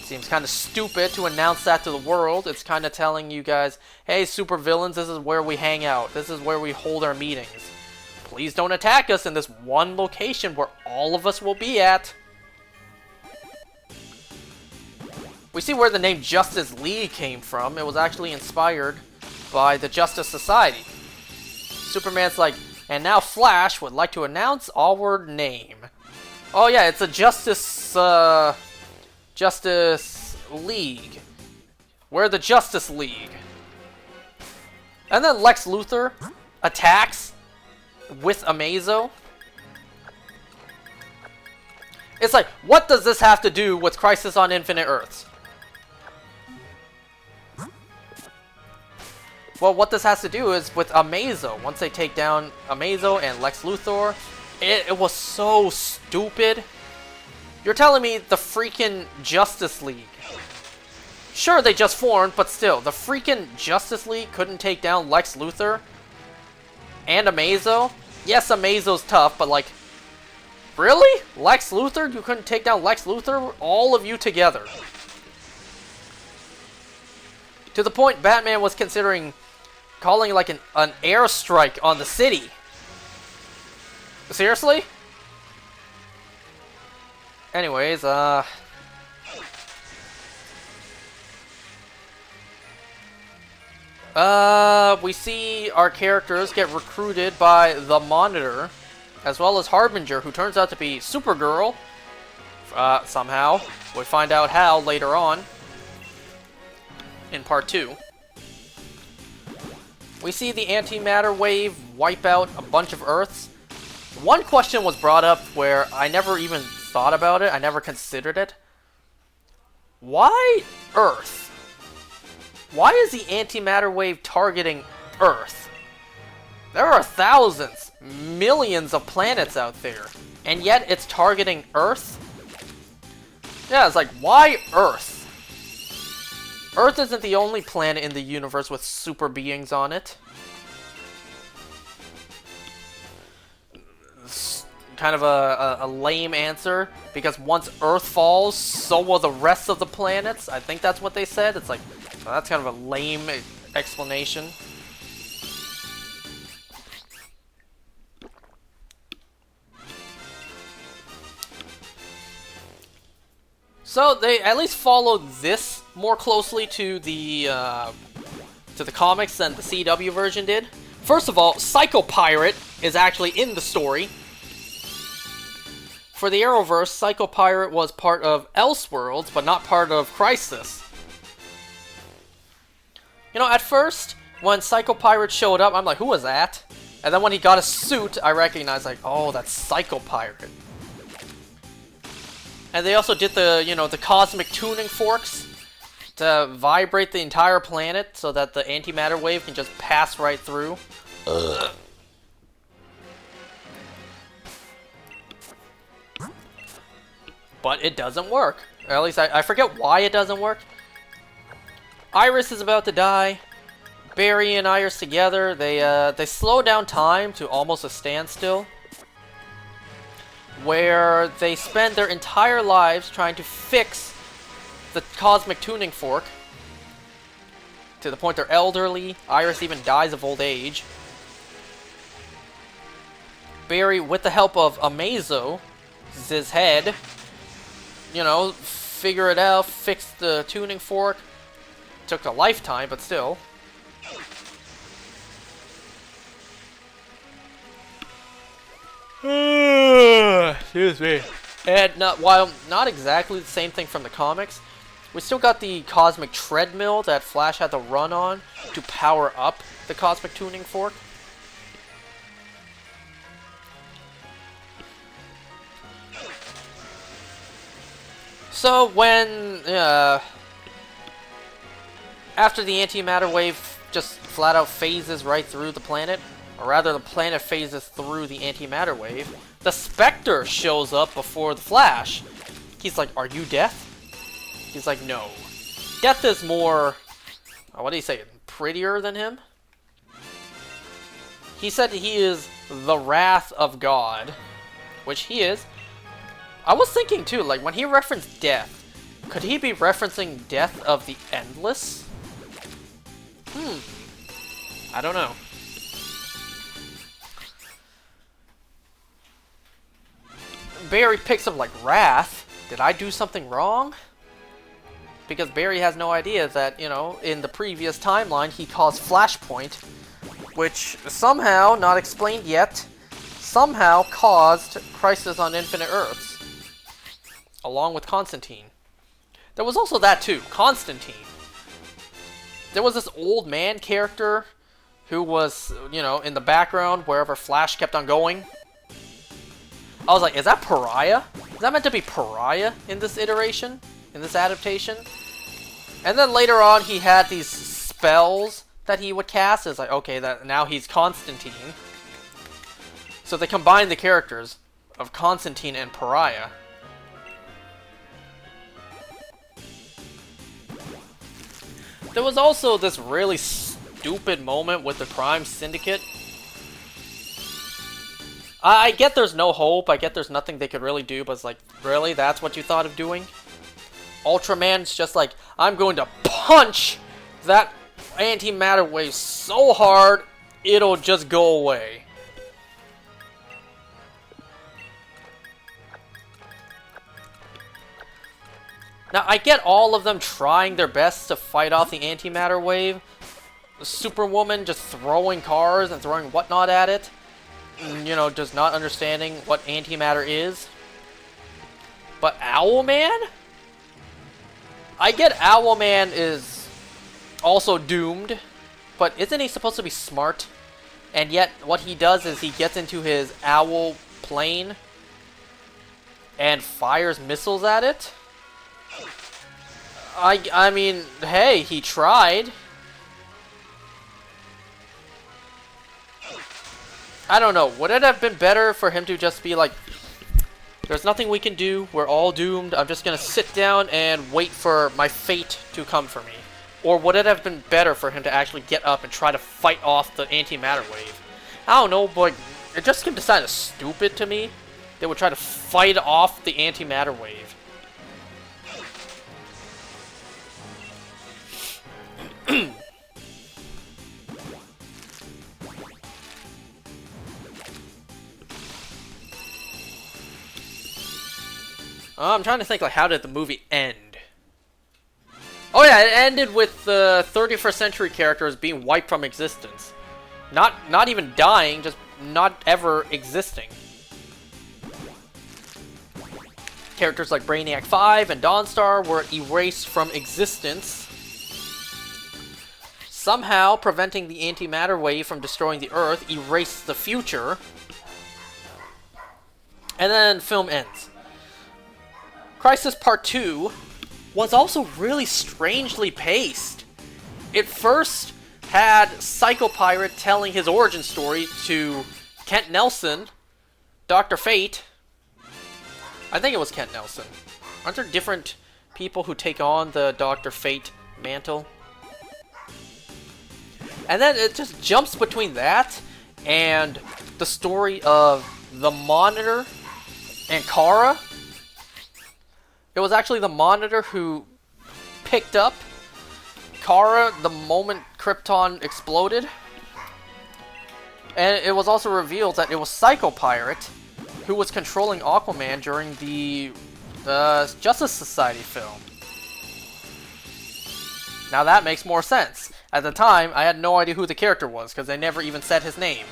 Seems kind of stupid to announce that to the world. It's kind of telling you guys, hey, supervillains, this is where we hang out. This is where we hold our meetings. Please don't attack us in this one location where all of us will be at. We see where the name Justice League came from. It was actually inspired by the Justice Society. Superman's like, and now Flash would like to announce our name. Oh yeah, it's a Justice League. We're the Justice League. And then Lex Luthor attacks with Amazo. It's like, what does this have to do with Crisis on Infinite Earths? Well, what this has to do is with Amazo. Once they take down Amazo and Lex Luthor, it was so stupid. You're telling me the freaking Justice League. Sure, they just formed, but still, the freaking Justice League couldn't take down Lex Luthor and Amazo? Yes, Amazo's tough, but like, really? Lex Luthor? You couldn't take down Lex Luthor? All of you together. To the point Batman was considering calling like an airstrike on the city. Seriously? Anyways, we see our characters get recruited by the Monitor, as well as Harbinger, who turns out to be Supergirl, somehow. We find out how later on, in Part 2. We see the antimatter wave wipe out a bunch of Earths. One question was brought up where I never even thought about it, I never considered it. Why Earth? Why is the antimatter wave targeting Earth? There are thousands, millions of planets out there, and yet it's targeting Earth? Yeah, it's like, why Earth? Earth isn't the only planet in the universe with super beings on it. It's kind of a lame answer, because once Earth falls, so will the rest of the planets. I think that's what they said. It's like, well, that's kind of a lame explanation. So they at least followed this more closely to the comics than the CW version did. First of all, Psycho Pirate is actually in the story. For the Arrowverse, Psycho Pirate was part of Elseworlds, but not part of Crisis. You know, at first, When Psycho Pirate showed up, I'm like, who was that? And then when he got a suit, I recognized, like, oh, that's Psycho Pirate. And they also did the, you know, the cosmic tuning forks to vibrate the entire planet so that the antimatter wave can just pass right through. Ugh. But it doesn't work. Or at least I forget why it doesn't work. Iris is about to die. Barry and Iris together, they slow down time to almost a standstill, where they spend their entire lives trying to fix the cosmic tuning fork, to the point they're elderly. Iris even dies of old age. Barry, with the help of Amazo, his head, you know, figure it out, fix the tuning fork. Took a lifetime, but still. Excuse me. And while not exactly the same thing from the comics, we still got the cosmic treadmill that Flash had to run on to power up the cosmic tuning fork. So when after the antimatter wave just flat out phases right through the planet, or rather the planet phases through the antimatter wave, the Spectre shows up before the Flash. He's like, are you Death? He's like, no. Death is more, what did he say, prettier than him? He said he is the wrath of God, which he is. I was thinking too, like when he referenced Death, could he be referencing Death of the Endless? I don't know. Barry picks up like Wrath. Did I do something wrong? Because Barry has no idea that, you know, in the previous timeline he caused Flashpoint, which somehow, not explained yet, somehow caused Crisis on Infinite Earths, along with Constantine. There was also that too, Constantine. There was this old man character who was, you know, in the background wherever Flash kept on going. I was like, is that Pariah? Is that meant to be Pariah in this iteration? In this adaptation? And then later on he had these spells that he would cast. It's like, okay, that now he's Constantine. So they combined the characters of Constantine and Pariah. There was also this really stupid moment with the Crime Syndicate. I get there's no hope, I get there's nothing they could really do, but it's like, really? That's what you thought of doing? Ultraman's just like, I'm going to punch that antimatter wave so hard, it'll just go away. Now, I get all of them trying their best to fight off the antimatter wave. Superwoman just throwing cars and throwing whatnot at it. You know, just not understanding what antimatter is. But Owlman? I get Owlman is also doomed, but isn't he supposed to be smart? And yet, what he does is he gets into his owl plane and fires missiles at it? I mean, hey, he tried. I don't know. Would it have been better for him to just be like, there's nothing we can do, we're all doomed, I'm just gonna sit down and wait for my fate to come for me? Or would it have been better for him to actually get up and try to fight off the antimatter wave? I don't know, but it just seemed kind of stupid to me. They would try to fight off the antimatter wave. I'm trying to think, like, how did the movie end? Oh yeah, it ended with the 31st century characters being wiped from existence. Not even dying, just not ever existing. Characters like Brainiac 5 and Dawnstar were erased from existence. somehow preventing the antimatter wave from destroying the Earth, erased the future. And then film ends. Crisis Part 2 was also really strangely paced. It first had Psycho Pirate telling his origin story to Kent Nelson, Dr. Fate. I think it was Kent Nelson. Aren't there different people who take on the Dr. Fate mantle? And then it just jumps between that and the story of the Monitor and Kara. It was actually the Monitor who picked up Kara the moment Krypton exploded. And it was also revealed that it was Psycho Pirate who was controlling Aquaman during the Justice Society film. Now that makes more sense. At the time, I had no idea who the character was, because they never even said his name.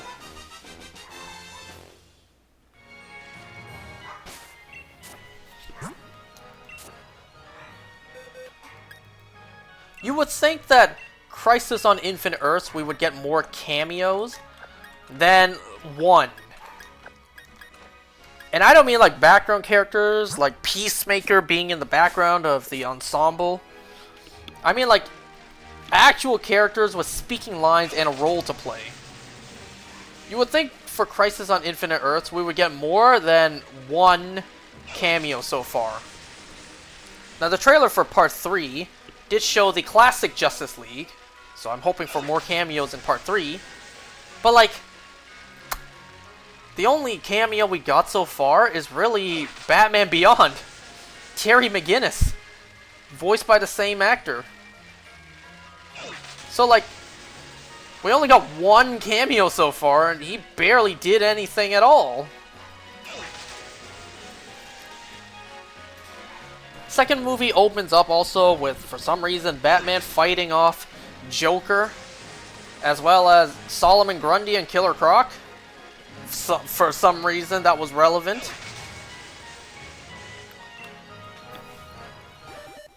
You would think that Crisis on Infinite Earths we would get more cameos than one. And I don't mean like background characters, like Peacemaker being in the background of the ensemble. I mean like actual characters with speaking lines and a role to play. You would think for Crisis on Infinite Earths we would get more than one cameo so far. Now the trailer for Part 3 did show the classic Justice League, so I'm hoping for more cameos in Part 3. But like, the only cameo we got so far is really Batman Beyond. Terry McGinnis, voiced by the same actor. So like, we only got one cameo so far, and he barely did anything at all. Second movie opens up also with, for some reason, Batman fighting off Joker, as well as Solomon Grundy and Killer Croc. For some reason, that was relevant.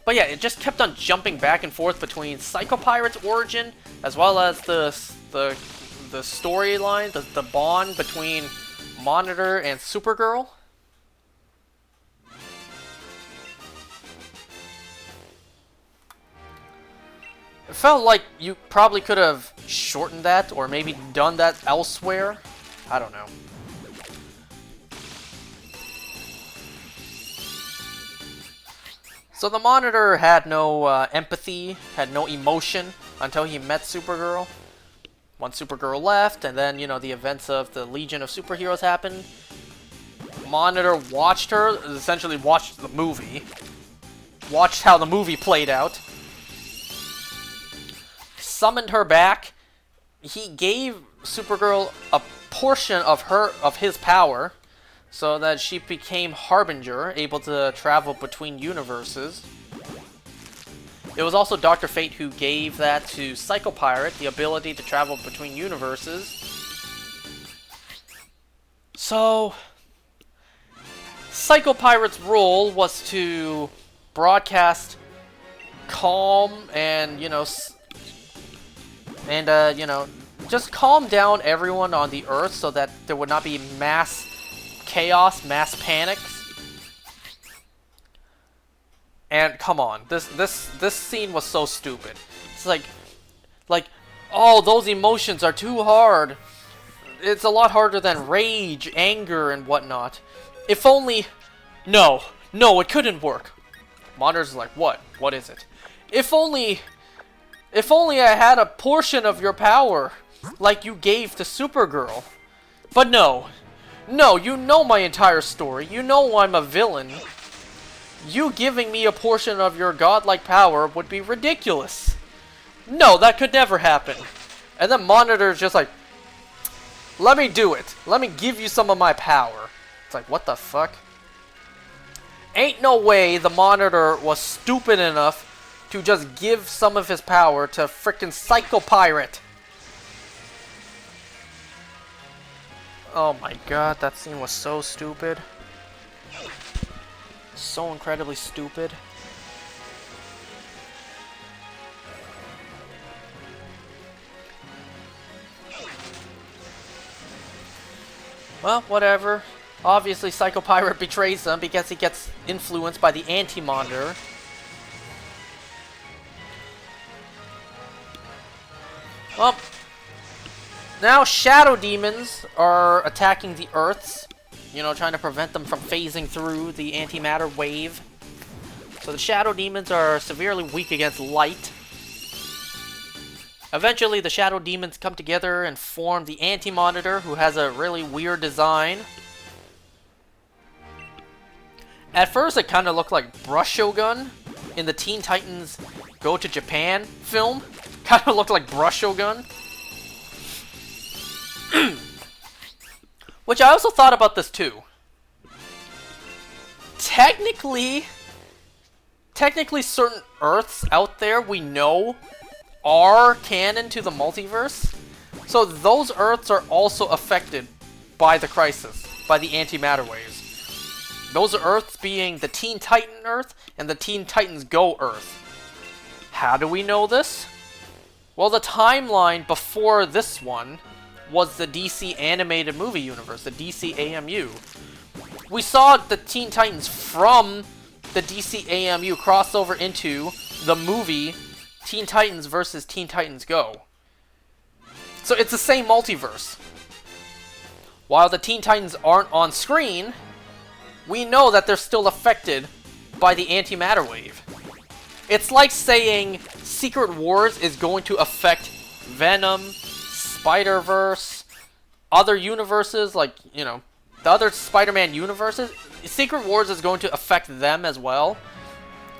But yeah, it just kept on jumping back and forth between Psycho Pirate's origin, as well as the storyline, the bond between Monitor and Supergirl. It felt like you probably could have shortened that, or maybe done that elsewhere. I don't know. So the Monitor had no empathy, had no emotion until he met Supergirl. Once Supergirl left, and then, you know, the events of the Legion of Superheroes happened. Monitor watched her, essentially watched the movie. Watched how the movie played out. Summoned her back. He gave Supergirl a portion of his power, so that she became Harbinger, able to travel between universes. It was also Dr. Fate who gave that to Psycho Pirate, the ability to travel between universes. So, Psycho Pirate's role was to broadcast calm and, you know, just calm down everyone on the Earth so that there would not be mass chaos, mass panics. And come on, this scene was so stupid. It's like, oh, those emotions are too hard. It's a lot harder than rage, anger, and whatnot. If only, no, it couldn't work. Monitor's like, what? What is it? If only I had a portion of your power, like you gave to Supergirl. But no, you know my entire story. You know I'm a villain. You giving me a portion of your godlike power would be ridiculous. No, that could never happen. And then Monitor's just like, let me do it. Let me give you some of my power. It's like, what the fuck? Ain't no way the Monitor was stupid enough to just give some of his power to frickin' Psycho Pirate. Oh my god, that scene was so stupid. So incredibly stupid. Well, whatever. Obviously, Psycho Pirate betrays them because he gets influenced by the Anti-Monitor. Well, now Shadow Demons are attacking the Earths. You know, trying to prevent them from phasing through the antimatter wave. So the Shadow Demons are severely weak against light. Eventually, the Shadow Demons come together and form the Anti-Monitor, who has a really weird design. At first, it kind of looked like Brush Shogun in the Teen Titans Go to Japan film. Kind of looked like Brush Shogun. Which I also thought about this too. Technically certain Earths out there we know are canon to the multiverse. So those Earths are also affected by the crisis, by the antimatter waves. Those Earths being the Teen Titan Earth and the Teen Titans Go Earth. How do we know this? Well, the timeline before this one was the DC animated movie universe, the DC AMU. We saw the Teen Titans from the DC AMU cross over into the movie Teen Titans vs. Teen Titans Go. So it's the same multiverse. While the Teen Titans aren't on screen, we know that they're still affected by the antimatter wave. It's like saying Secret Wars is going to affect Venom, Spider-Verse, other universes, like, you know, the other Spider-Man universes. Secret Wars is going to affect them as well,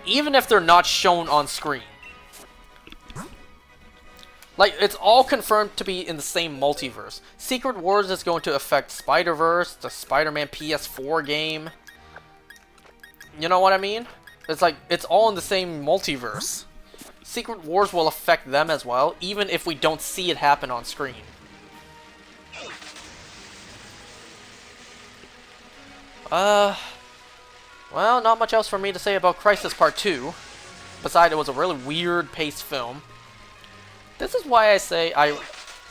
even if they're not shown on screen. Like, it's all confirmed to be in the same multiverse. Secret Wars is going to affect Spider-Verse, the Spider-Man PS4 game. You know what I mean? It's like, it's all in the same multiverse. Secret Wars will affect them as well, even if we don't see it happen on screen. Well, not much else for me to say about Crisis Part 2. Besides, it was a really weird paced film. This is why I say,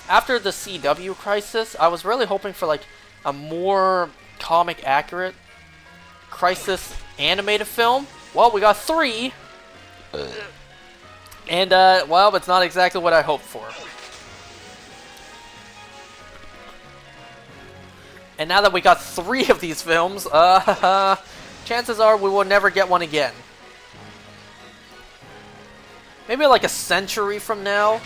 after the CW Crisis, I was really hoping for like a more comic accurate Crisis animated film. Well, we got 3. And, well, it's not exactly what I hoped for. And now that we got 3 of these films, chances are we will never get one again. Maybe like a century from now,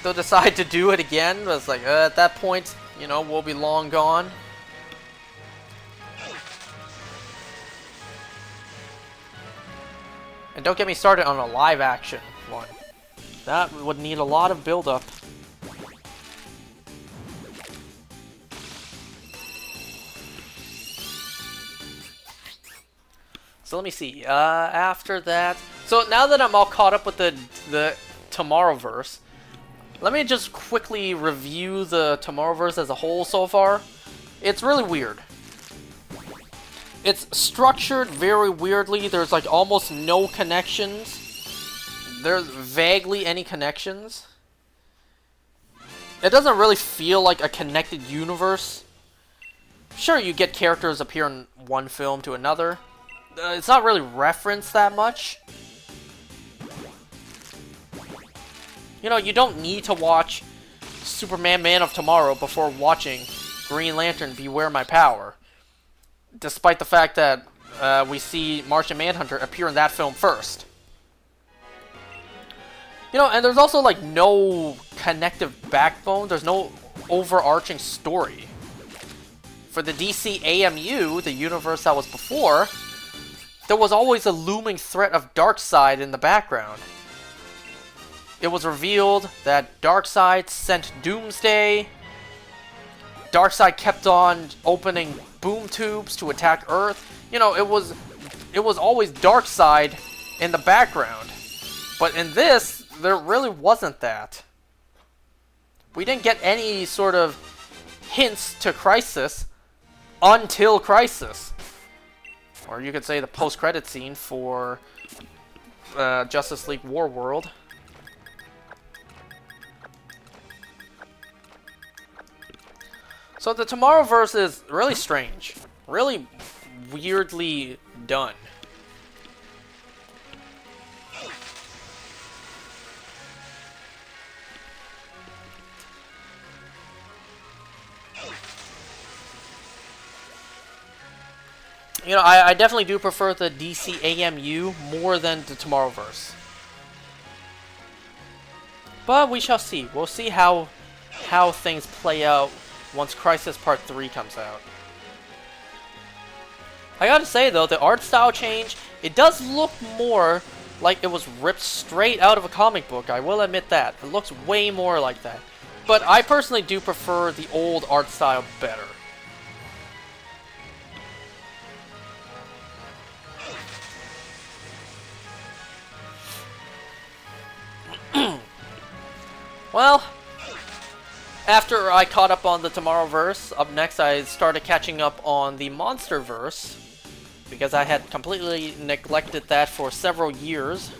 they'll decide to do it again. But it's like, at that point, you know, we'll be long gone. And don't get me started on a live action one. That would need a lot of build-up. So let me see. After that, so now that I'm all caught up with the Tomorrowverse, let me just quickly review the Tomorrowverse as a whole so far. It's really weird. It's structured very weirdly. There's like almost no connections. There's vaguely any connections. It doesn't really feel like a connected universe. Sure, you get characters appear in one film to another. It's not really referenced that much. You know, you don't need to watch Superman Man of Tomorrow before watching Green Lantern Beware My Power. Despite the fact that we see Martian Manhunter appear in that film first. You know, and there's also like no connective backbone. There's no overarching story. For the DC AMU, the universe that was before, there was always a looming threat of Darkseid in the background. It was revealed that Darkseid sent Doomsday. Darkseid kept on opening boom tubes to attack Earth. You know, it was always Darkseid in the background. But in this, there really wasn't that. We didn't get any sort of hints to Crisis until Crisis. Or you could say the post-credit scene for Justice League War World. So the Tomorrowverse is really strange. Really weirdly done. You know, I definitely do prefer the DC AMU more than the Tomorrowverse. But we shall see. We'll see how things play out once Crisis Part 3 comes out. I gotta say though, the art style change, it does look more like it was ripped straight out of a comic book. I will admit that. It looks way more like that. But I personally do prefer the old art style better. Well, after I caught up on the Tomorrowverse, up next I started catching up on the Monsterverse, because I had completely neglected that for several years.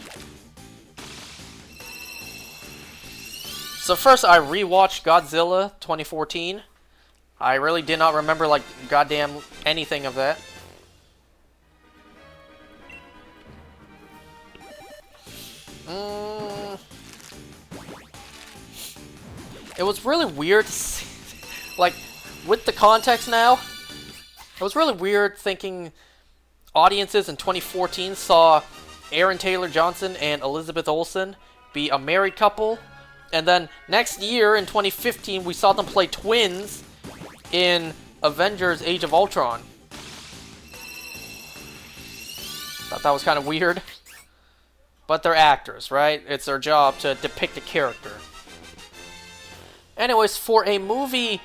So first I rewatched Godzilla 2014. I really did not remember like goddamn anything of that. It was really weird to see, like, with the context now, it was really weird thinking audiences in 2014 saw Aaron Taylor Johnson and Elizabeth Olsen be a married couple, and then next year in 2015 we saw them play twins in Avengers Age of Ultron. Thought that was kind of weird. But they're actors, right? It's their job to depict a character. Anyways, for a movie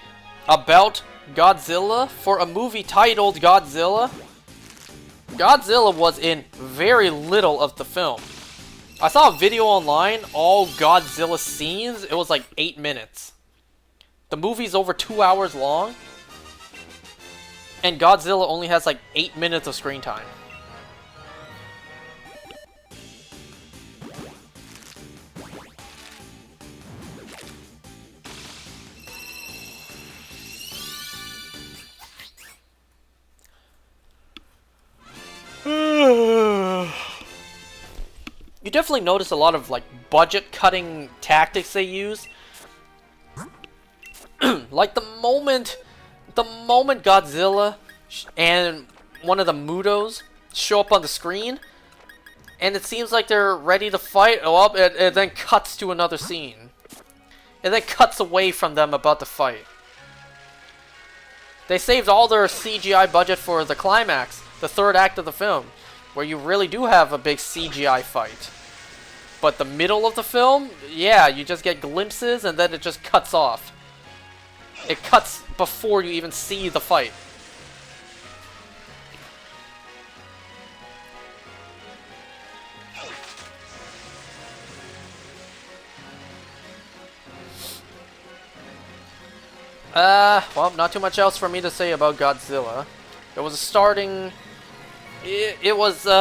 about Godzilla, for a movie titled Godzilla, Godzilla was in very little of the film. I saw a video online, all Godzilla scenes, it was like 8 minutes. The movie's over 2 hours long, and Godzilla only has like 8 minutes of screen time. You definitely notice a lot of like budget cutting tactics they use. Like the moment Godzilla and one of the Mutos show up on the screen, and it seems like they're ready to fight. Oh, it then cuts to another scene. It then cuts away from them about to fight. They saved all their CGI budget for the climax, the third act of the film, where you really do have a big CGI fight. But the middle of the film, yeah, you just get glimpses and then it just cuts off. It cuts before you even see the fight. Well, not too much else for me to say about Godzilla. It was starting... It was, you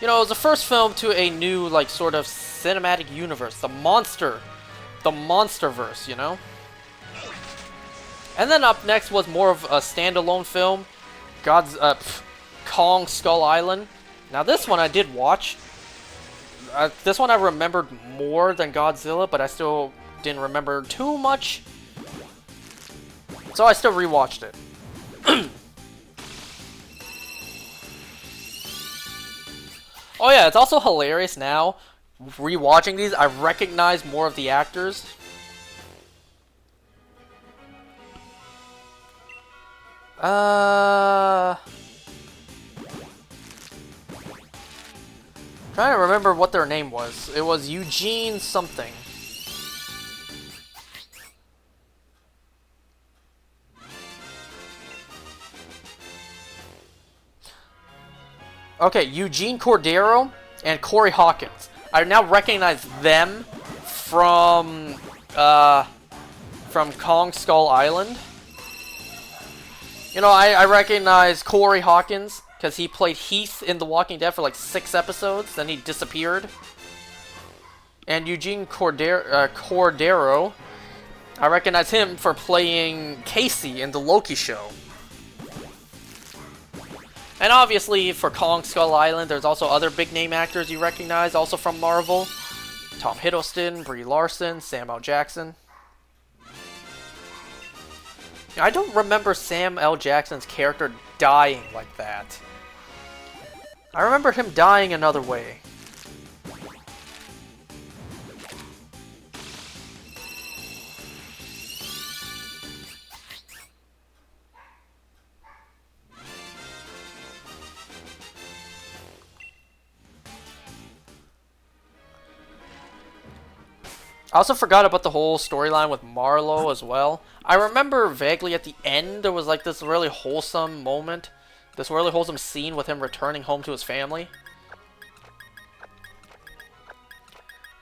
know, it was the first film to a new, like, sort of cinematic universe. The Monsterverse, you know? And then up next was more of a standalone film, Kong Skull Island. Now this one I did watch. This one I remembered more than Godzilla, but I still didn't remember too much. So I still rewatched it. Oh yeah, it's also hilarious now, rewatching these, I recognize more of the actors. Trying to remember what their name was. It was Eugene something. Okay, Eugene Cordero and Corey Hawkins. I now recognize them from Kong Skull Island. You know, I recognize Corey Hawkins because he played Heath in The Walking Dead for like 6 episodes, then he disappeared. And Eugene Cordero, I recognize him for playing Casey in the Loki show. And obviously, for Kong Skull Island, there's also other big-name actors you recognize, also from Marvel. Tom Hiddleston, Brie Larson, Samuel Jackson. I don't remember Sam L. Jackson's character dying like that. I remember him dying another way. I also forgot about the whole storyline with Marlowe as well. I remember vaguely at the end there was like this really wholesome moment. This really wholesome scene with him returning home to his family.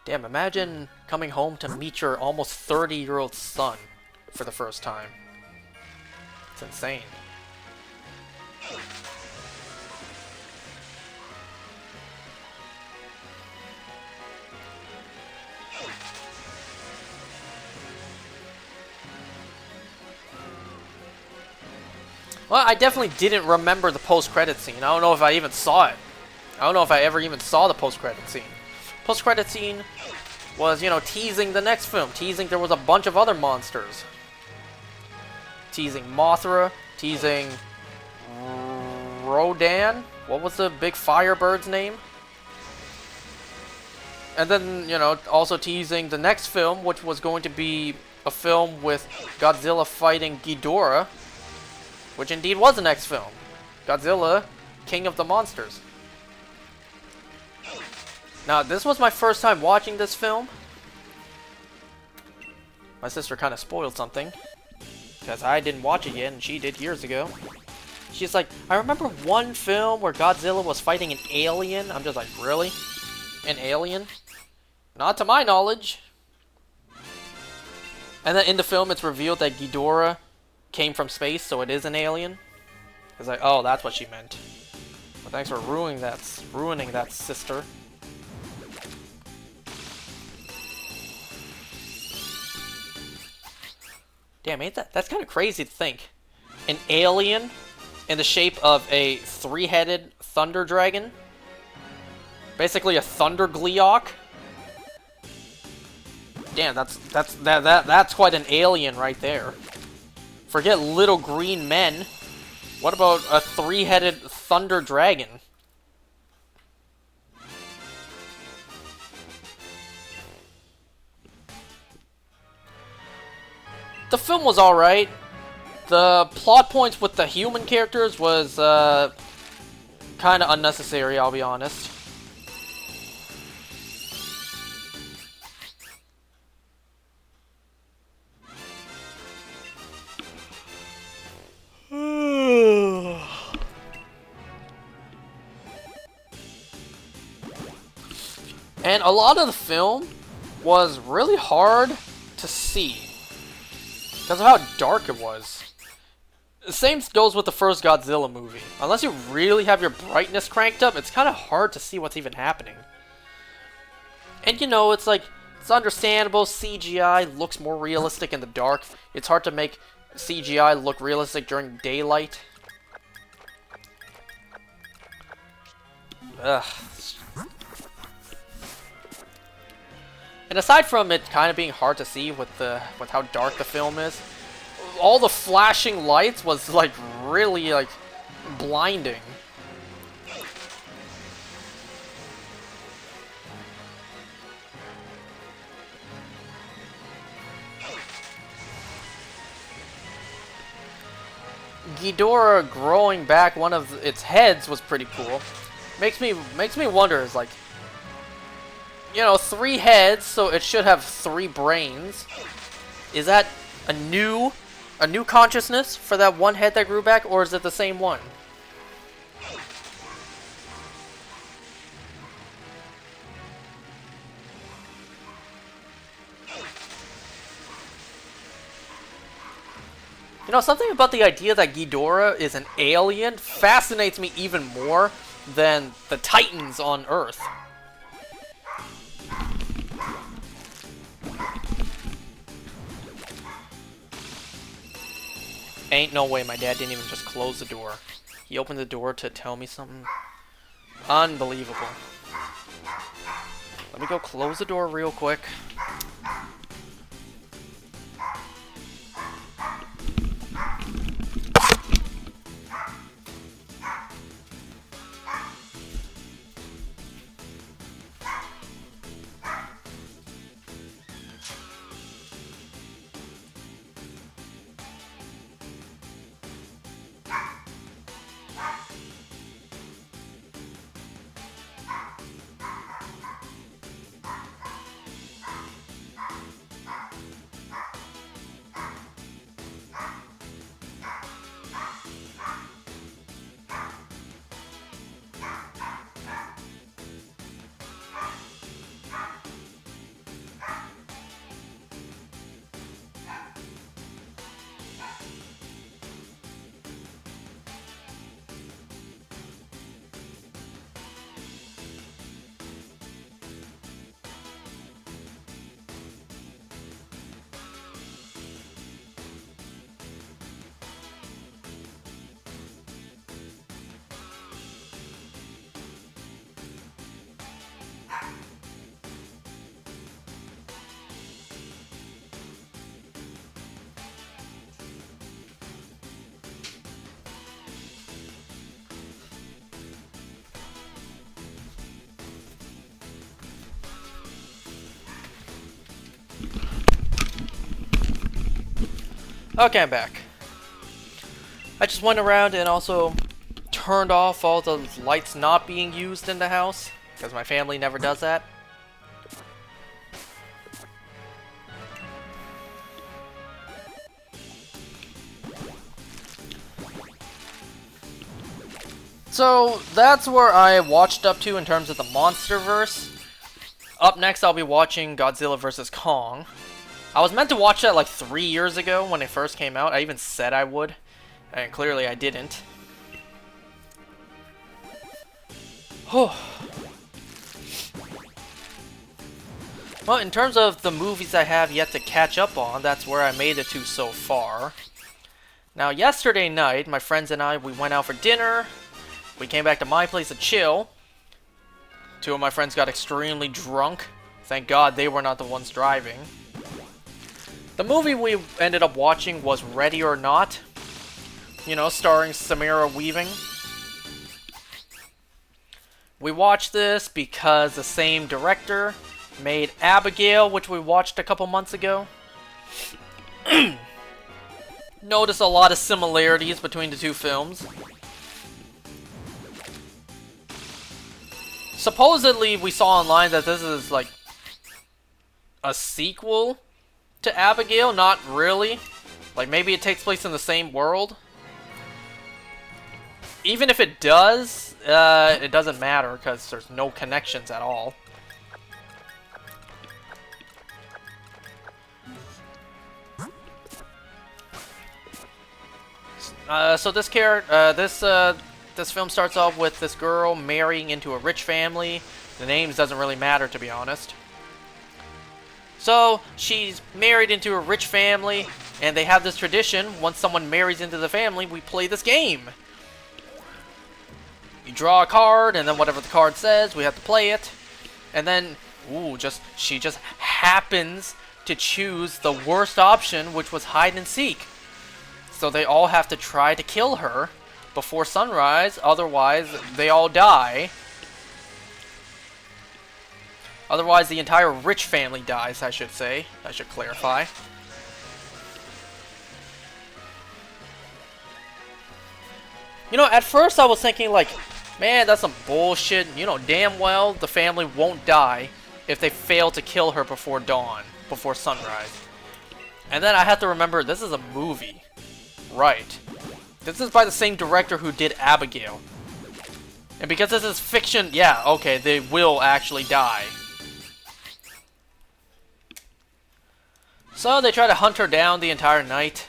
Damn, imagine coming home to meet your almost 30-year-old son for the first time. It's insane. Well, I definitely didn't remember the post-credit scene. I don't know if I even saw it. I don't know if I ever even saw the post-credit scene. Post-credit scene was, you know, teasing the next film. Teasing there was a bunch of other monsters. Teasing Mothra. Teasing Rodan. What was the big firebird's name? And then, you know, also teasing the next film, which was going to be a film with Godzilla fighting Ghidorah. Which indeed was the next film. Godzilla, King of the Monsters. Now, this was my first time watching this film. My sister kind of spoiled something. Because I didn't watch it yet, and she did years ago. She's like, I remember one film where Godzilla was fighting an alien. I'm just like, really? An alien? Not to my knowledge. And then in the film, it's revealed that Ghidorah came from space, so it is an alien. It's like, oh, that's what she meant. Well, thanks for ruining that, sister. Damn, ain't that's kind of crazy to think. An alien in the shape of a three-headed thunder dragon. Basically a thunder gleeok. Damn, that's quite an alien right there. Forget little green men. What about a three-headed thunder dragon? The film was alright. The plot points with the human characters was kind of unnecessary, I'll be honest. And a lot of the film was really hard to see because of how dark it was. The same goes with the first Godzilla movie. Unless you really have your brightness cranked up, it's kind of hard to see what's even happening. And you know, it's like, it's understandable, CGI looks more realistic in the dark. It's hard to make CGI look realistic during daylight. Ugh. And aside from it kind of being hard to see with how dark the film is, all the flashing lights was like really like blinding. Ghidorah growing back one of its heads was pretty cool. Makes me wonder, is like, you know, 3 heads, so it should have 3 brains. Is that a new consciousness for that one head that grew back, or is it the same one? You know, something about the idea that Ghidorah is an alien fascinates me even more than the Titans on Earth. Ain't no way my dad didn't even just close the door. He opened the door to tell me something. Unbelievable. Let me go close the door real quick. Okay, I'm back. I just went around and also turned off all the lights not being used in the house, because my family never does that. So that's where I watched up to in terms of the MonsterVerse. Up next, I'll be watching Godzilla vs. Kong. I was meant to watch that like 3 years ago when it first came out. I even said I would, and clearly I didn't. Well, in terms of the movies I have yet to catch up on, that's where I made it to so far. Now, yesterday night, my friends and I, we went out for dinner. We came back to my place to chill. 2 of my friends got extremely drunk. Thank God they were not the ones driving. The movie we ended up watching was Ready or Not. You know, starring Samara Weaving. We watched this because the same director made Abigail, which we watched a couple months ago. Notice a lot of similarities between the 2 films. Supposedly, we saw online that this is like a sequel to Abigail. Not really. Like, maybe it takes place in the same world. Even if it does, it doesn't matter because there's no connections at all. So this this film starts off with this girl marrying into a rich family. The names doesn't really matter, to be honest. So she's married into a rich family, and they have this tradition. Once someone marries into the family, we play this game. You draw a card, and then whatever the card says, we have to play it. And then, she just happens to choose the worst option, which was hide and seek. So they all have to try to kill her before sunrise, otherwise they all die. Otherwise the entire rich family dies, I should say. I should clarify. You know, at first I was thinking like, man, that's some bullshit. You know damn well the family won't die if they fail to kill her before dawn, before sunrise. And then I have to remember, this is a movie. Right. This is by the same director who did Abigail. And because this is fiction, yeah, okay, they will actually die. So they try to hunt her down the entire night.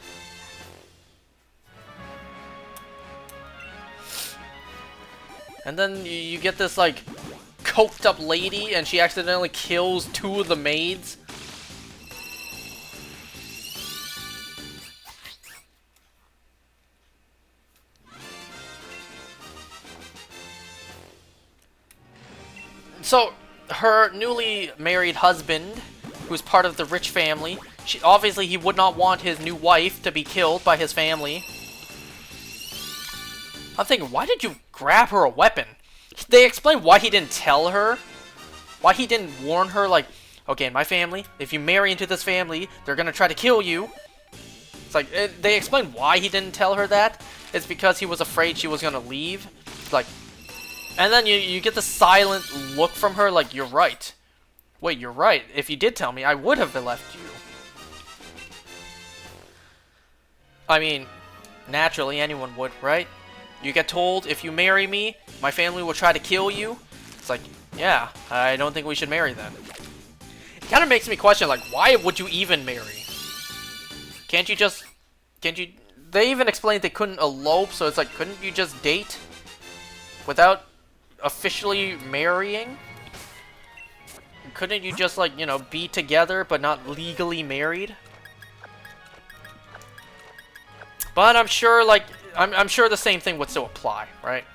And then you get this, like, coked up lady, and she accidentally kills 2 of the maids. So, her newly married husband, who's part of the rich family, obviously he would not want his new wife to be killed by his family. I'm thinking, why did you grab her a weapon? They explain why he didn't tell her. Why he didn't warn her, like, okay, in my family, if you marry into this family, they're gonna try to kill you. It's like, they explain why he didn't tell her that. It's because he was afraid she was gonna leave. It's like, and then you get the silent look from her, like, you're right. Wait, you're right. If you did tell me, I would have left you. I mean, naturally, anyone would, right? You get told, if you marry me, my family will try to kill you. It's like, yeah, I don't think we should marry then. It kind of makes me question, like, why would you even marry? Can't you... They even explained they couldn't elope, so it's like, couldn't you just date without officially marrying? Couldn't you just, like, you know, be together but not legally married? But I'm sure, like, I'm sure the same thing would still apply, right?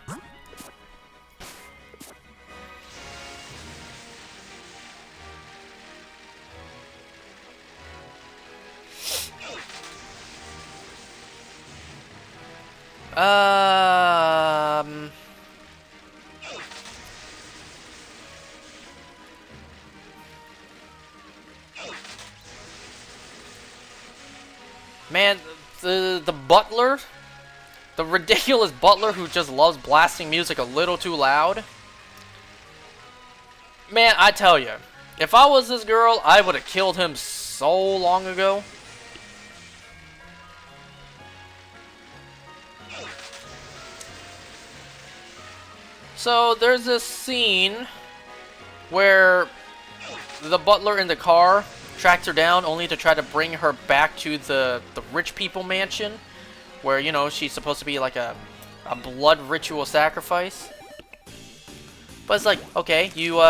Man, the butler, the ridiculous butler who just loves blasting music a little too loud. Man, I tell you, if I was this girl, I would have killed him so long ago. So there's this scene where the butler in the car tracks her down only to try to bring her back to the rich people mansion where, you know, she's supposed to be like a blood ritual sacrifice. But it's like, okay, you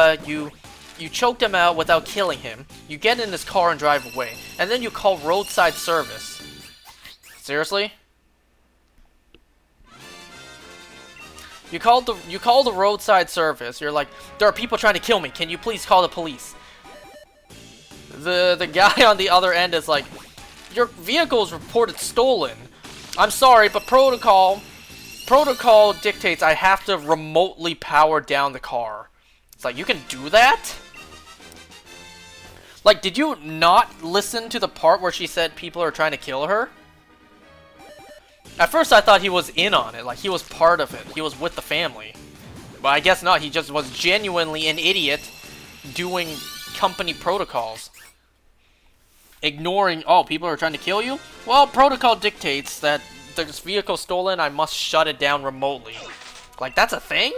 choked him out without killing him. You get in this car and drive away. And then you call roadside service. Seriously? You call the roadside service. You're like, there are people trying to kill me. Can you please call the police? The guy on the other end is like, your vehicle is reported stolen. I'm sorry, but protocol dictates I have to remotely power down the car. It's like, you can do that? Like, did you not listen to the part where she said people are trying to kill her? At first I thought he was in on it, like he was part of it. He was with the family. But I guess not, he just was genuinely an idiot doing company protocols. Ignoring, oh, people are trying to kill you? Well, protocol dictates that this vehicle stolen, I must shut it down remotely. Like, that's a thing?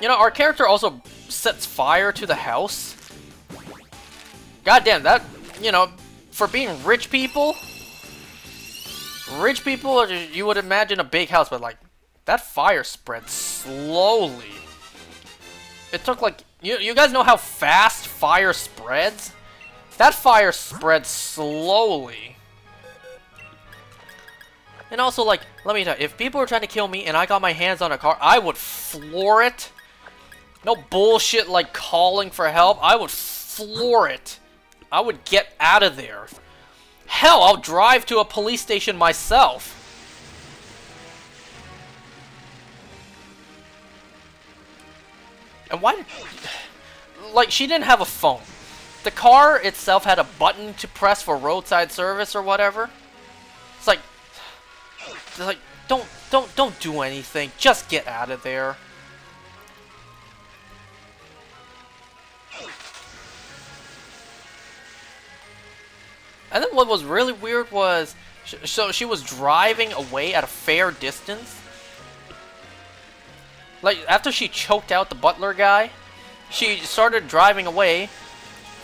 You know, our character also sets fire to the house. God damn, that, you know, for being rich people, you would imagine a big house, but like, that fire spread slowly. It took like, you guys know how fast fire spreads? That fire spread slowly. And also, like, let me tell you, if people were trying to kill me and I got my hands on a car, I would floor it. No bullshit like calling for help. I would floor it. I would get out of there. Hell, I'll drive to a police station myself. And why did... Like, she didn't have a phone. The car itself had a button to press for roadside service or whatever. It's like... Don't do anything. Just get out of there. And then what was really weird was, so she was driving away at a fair distance. Like, after she choked out the butler guy, she started driving away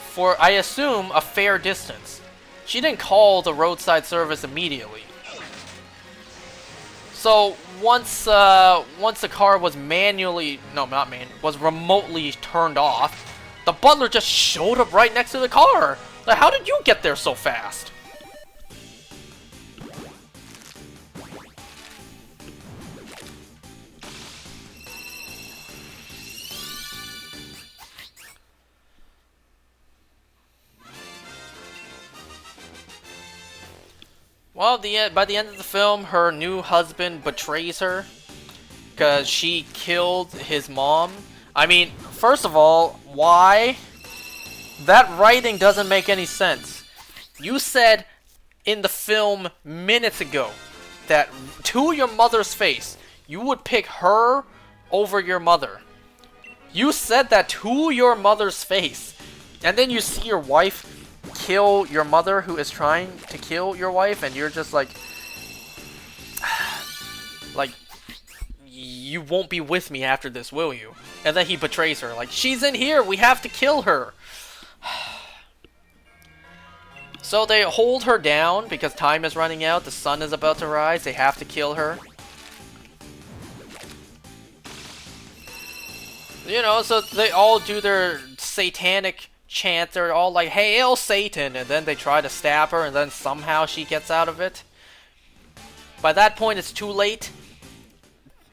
for, I assume, a fair distance. She didn't call the roadside service immediately. So, once the car was was remotely turned off, the butler just showed up right next to the car. Like, how did you get there so fast? Well, by the end of the film, her new husband betrays her because she killed his mom. I mean, first of all, why? That writing doesn't make any sense. You said in the film minutes ago that to your mother's face, you would pick her over your mother. You said that to your mother's face, and then you see your wife kill your mother who is trying to kill your wife, and you're just like you won't be with me after this, will you? And then he betrays her, like, she's in here, we have to kill her. So they hold her down because time is running out, the sun is about to rise, they have to kill her. You know, so they all do their satanic chant, they're all like, "Hail Satan," and then they try to stab her, and then somehow she gets out of it. By that point, it's too late.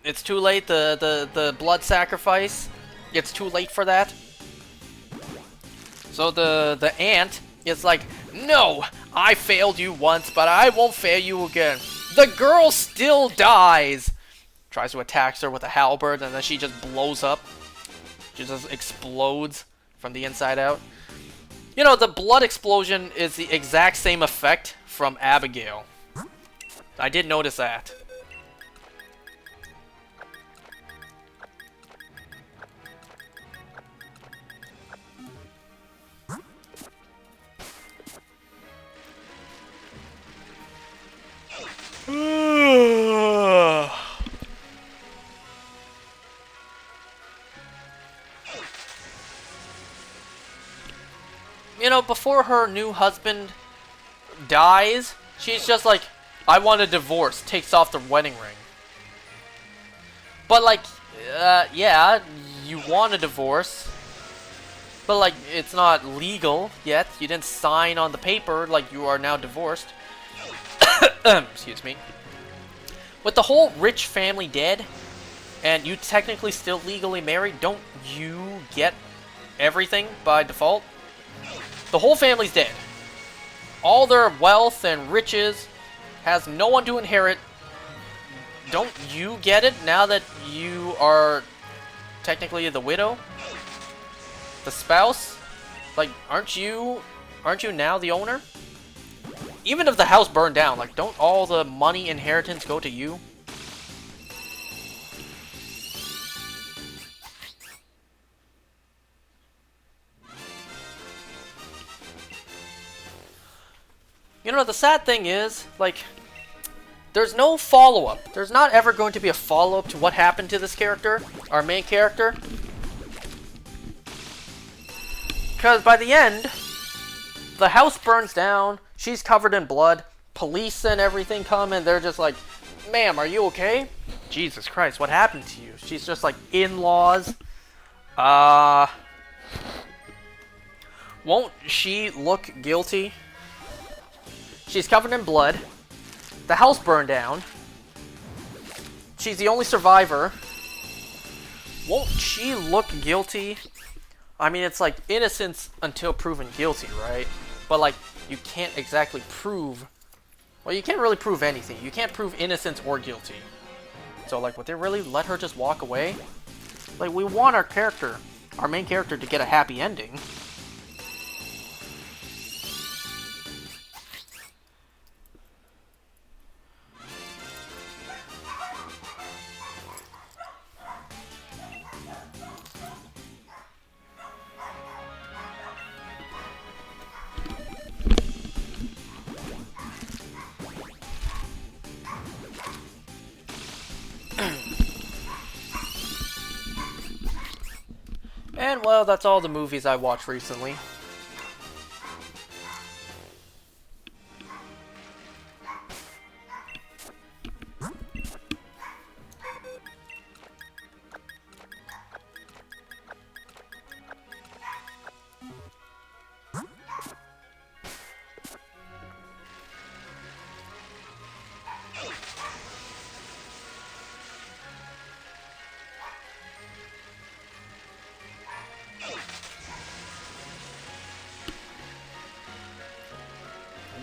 It's too late, the blood sacrifice. It's too late for that. So the aunt is like, "No, I failed you once, but I won't fail you again." The girl still dies. Tries to attack her with a halberd, and then she just blows up. She just explodes from the inside out. You know, the blood explosion is the exact same effect from Abigail. I did notice that. You know, before her new husband dies, she's just like, "I want a divorce," takes off the wedding ring. But like, yeah, you want a divorce, but like, it's not legal yet. You didn't sign on the paper like you are now divorced. Excuse me. With the whole rich family dead, and you technically still legally married, don't you get everything by default? The whole family's dead. All their wealth and riches has no one to inherit. Don't you get it now that you are technically the widow? The spouse? Like, aren't you now the owner? Even if the house burned down, like, don't all the money inheritance go to you? You know, the sad thing is, like, there's no follow-up. There's not ever going to be a follow-up to what happened to this character, our main character. Because by the end, the house burns down, she's covered in blood, police and everything come, and they're just like, "Ma'am, are you okay?" Jesus Christ, what happened to you? She's just like, "In-laws. Won't she look guilty?" She's covered in blood. The house burned down. She's the only survivor. Won't she look guilty? I mean, it's like innocence until proven guilty, right? But like, you can't exactly prove... Well, you can't really prove anything. You can't prove innocence or guilty. So like, would they really let her just walk away? Like, we want our character, our main character, to get a happy ending. And, well, that's all the movies I watched recently.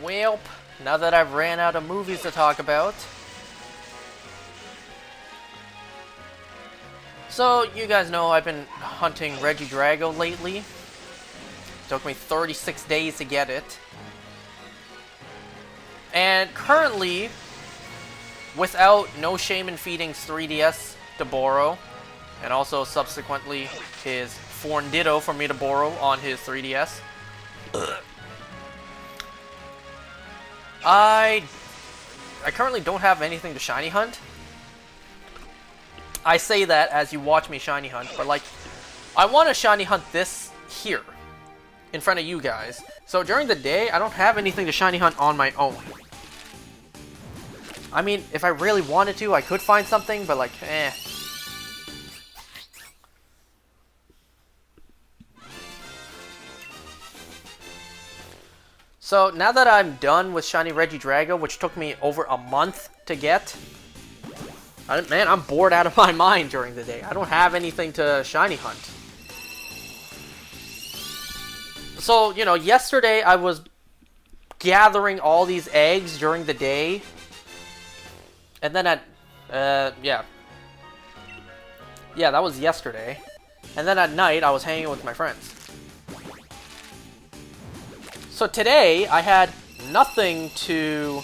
Well, now that I've ran out of movies to talk about. So, you guys know I've been hunting Regidrago lately. Took me 36 days to get it. And currently, without No Shame in Feeding's 3DS to borrow, and also subsequently his Foreign Ditto for me to borrow on his 3DS, I currently don't have anything to shiny hunt. I say that as you watch me shiny hunt, but like, I want to shiny hunt this here, in front of you guys. So during the day, I don't have anything to shiny hunt on my own. I mean, if I really wanted to, I could find something, but like, eh. So now that I'm done with shiny Regidrago, which took me over a month to get, man, I'm bored out of my mind during the day. I don't have anything to shiny hunt. So, you know, yesterday I was gathering all these eggs during the day. And then yeah, that was yesterday. And then at night, I was hanging with my friends. So today, I had nothing to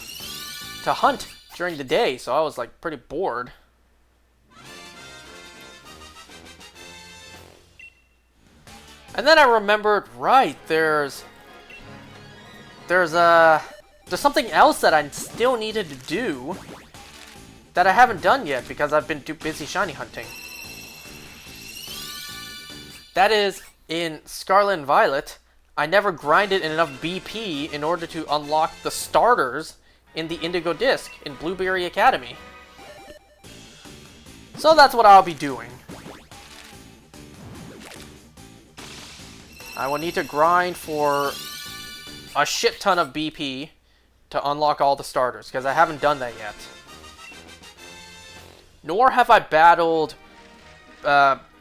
hunt during the day, so I was like pretty bored. And then I remembered, right, there's something else that I still needed to do that I haven't done yet because I've been too busy shiny hunting. That is, in Scarlet and Violet, I never grinded enough BP in order to unlock the starters in the Indigo Disc in Blueberry Academy. So that's what I'll be doing. I will need to grind for a shit ton of BP to unlock all the starters, because I haven't done that yet. Nor have I battled Nemona,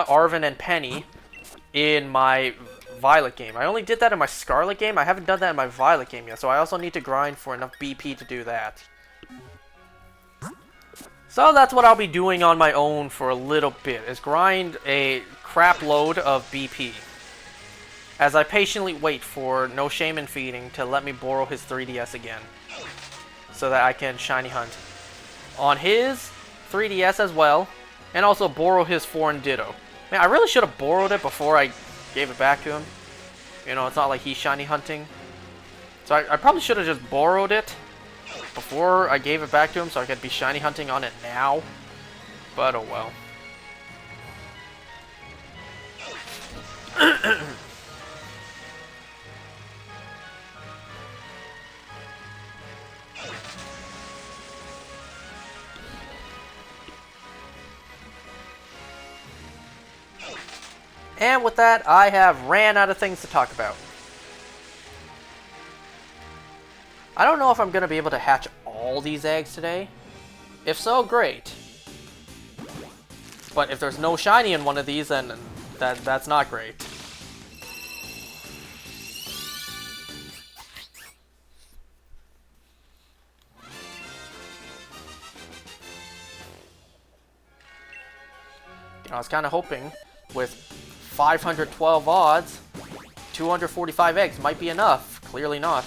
Arven, and Penny in my Violet game. I only did that in my Scarlet game. I haven't done that in my Violet game yet, so I also need to grind for enough BP to do that. So that's what I'll be doing on my own for a little bit, is grind a crap load of BP, as I patiently wait for No Shame in Feeding to let me borrow his 3DS again, so that I can shiny hunt on his 3DS as well, and also borrow his Foreign Ditto. Man, I really should have borrowed it before I gave it back to him. You know, it's not like he's shiny hunting. So I probably should have just borrowed it before I gave it back to him so I could be shiny hunting on it now. But oh well. And with that, I have ran out of things to talk about. I don't know if I'm going to be able to hatch all these eggs today. If so, great. But if there's no shiny in one of these, then that's not great. I was kind of hoping with 512 odds, 245 eggs might be enough. Clearly not.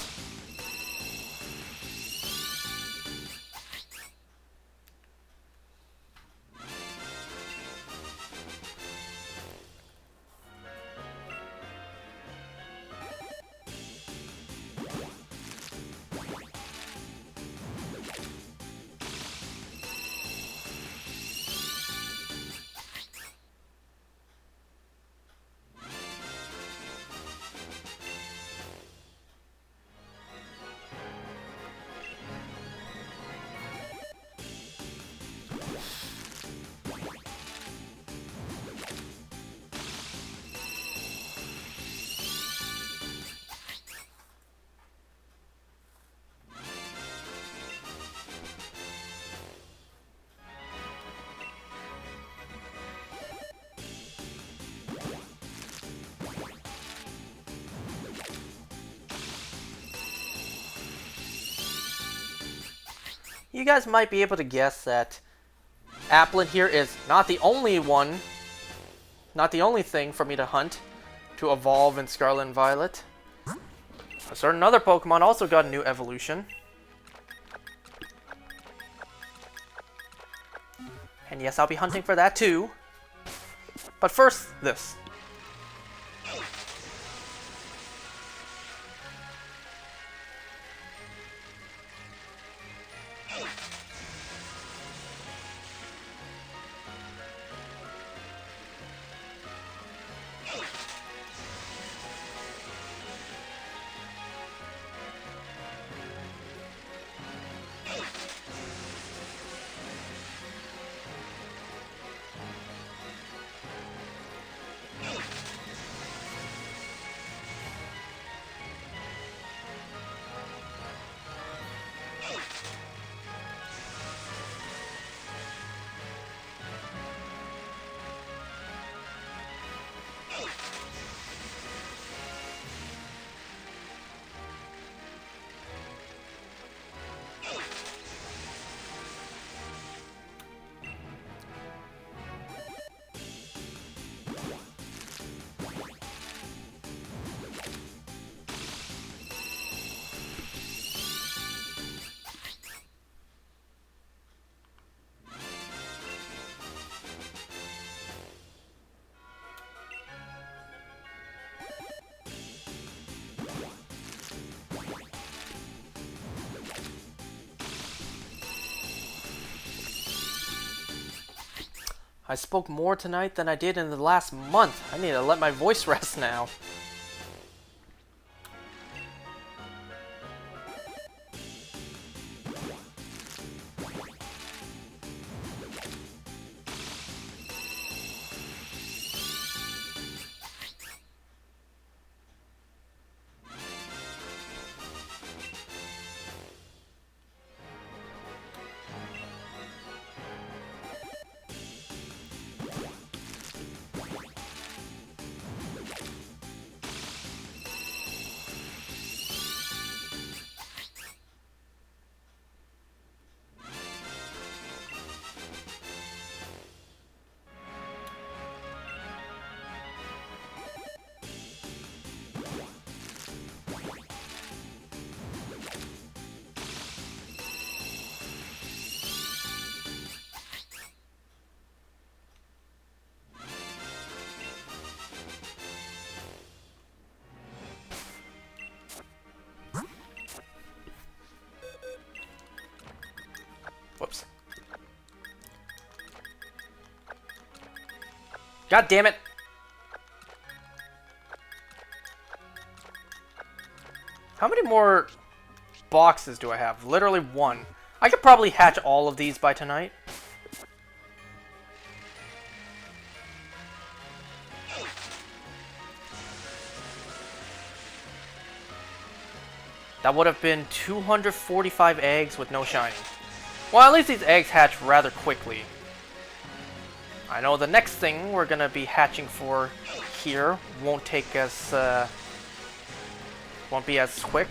you guys might be able to guess that Applin here is not the only one, not the only thing for me to hunt to evolve in Scarlet and Violet. A certain other Pokemon also got a new evolution. And yes, I'll be hunting for that too. But first, this. I spoke more tonight than I did in the last month. I need to let my voice rest now. Whoops. God damn it! How many more boxes do I have? Literally one. I could probably hatch all of these by tonight. That would have been 245 eggs with no shiny. Well, at least these eggs hatch rather quickly. I know the next thing we're gonna be hatching for here won't take as won't be as quick.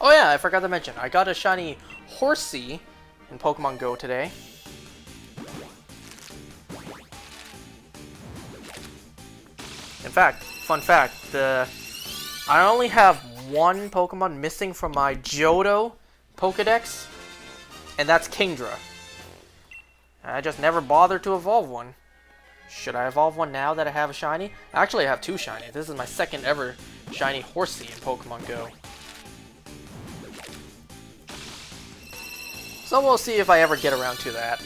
Oh yeah, I forgot to mention, I got a shiny Horsey in Pokemon Go today. In fact, fun fact, I only have one Pokemon missing from my Johto Pokedex, and that's Kingdra. I just never bothered to evolve one. Should I evolve one now that I have a shiny? Actually, I have two shiny. This is my second ever shiny Horsey in Pokemon Go. So we'll see if I ever get around to that.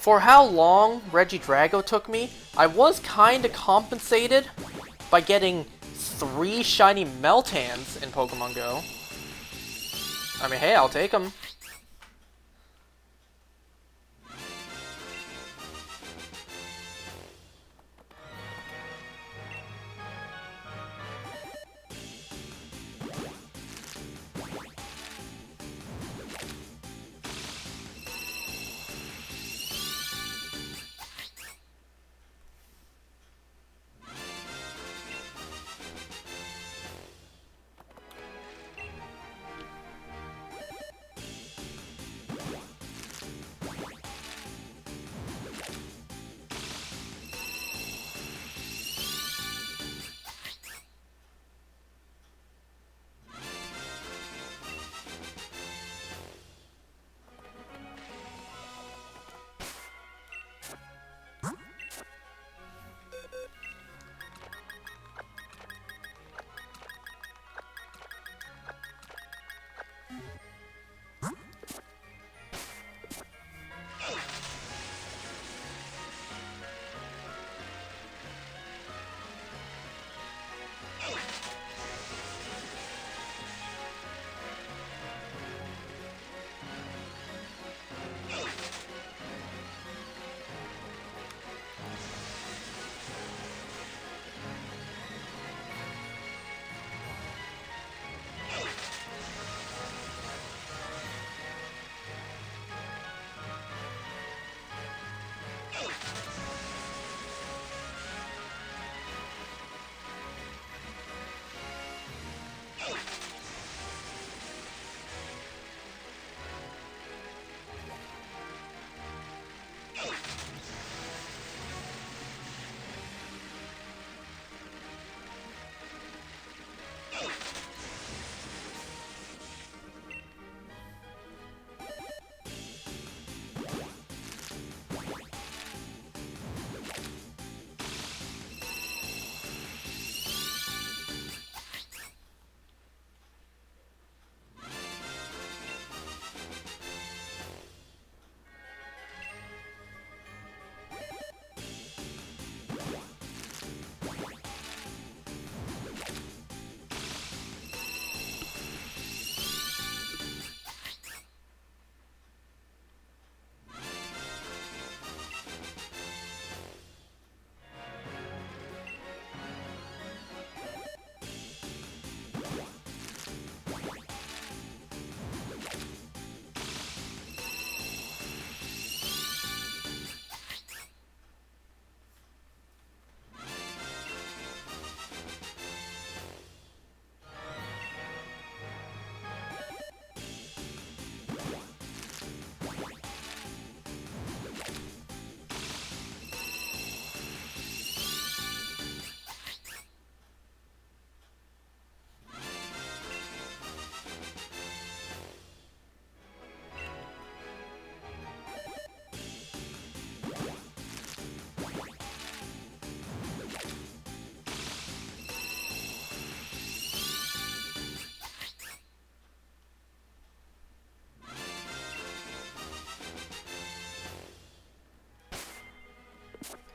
For how long Regidrago took me, I was kinda compensated by getting 3 shiny Meltans in Pokemon Go. I mean, hey, I'll take them.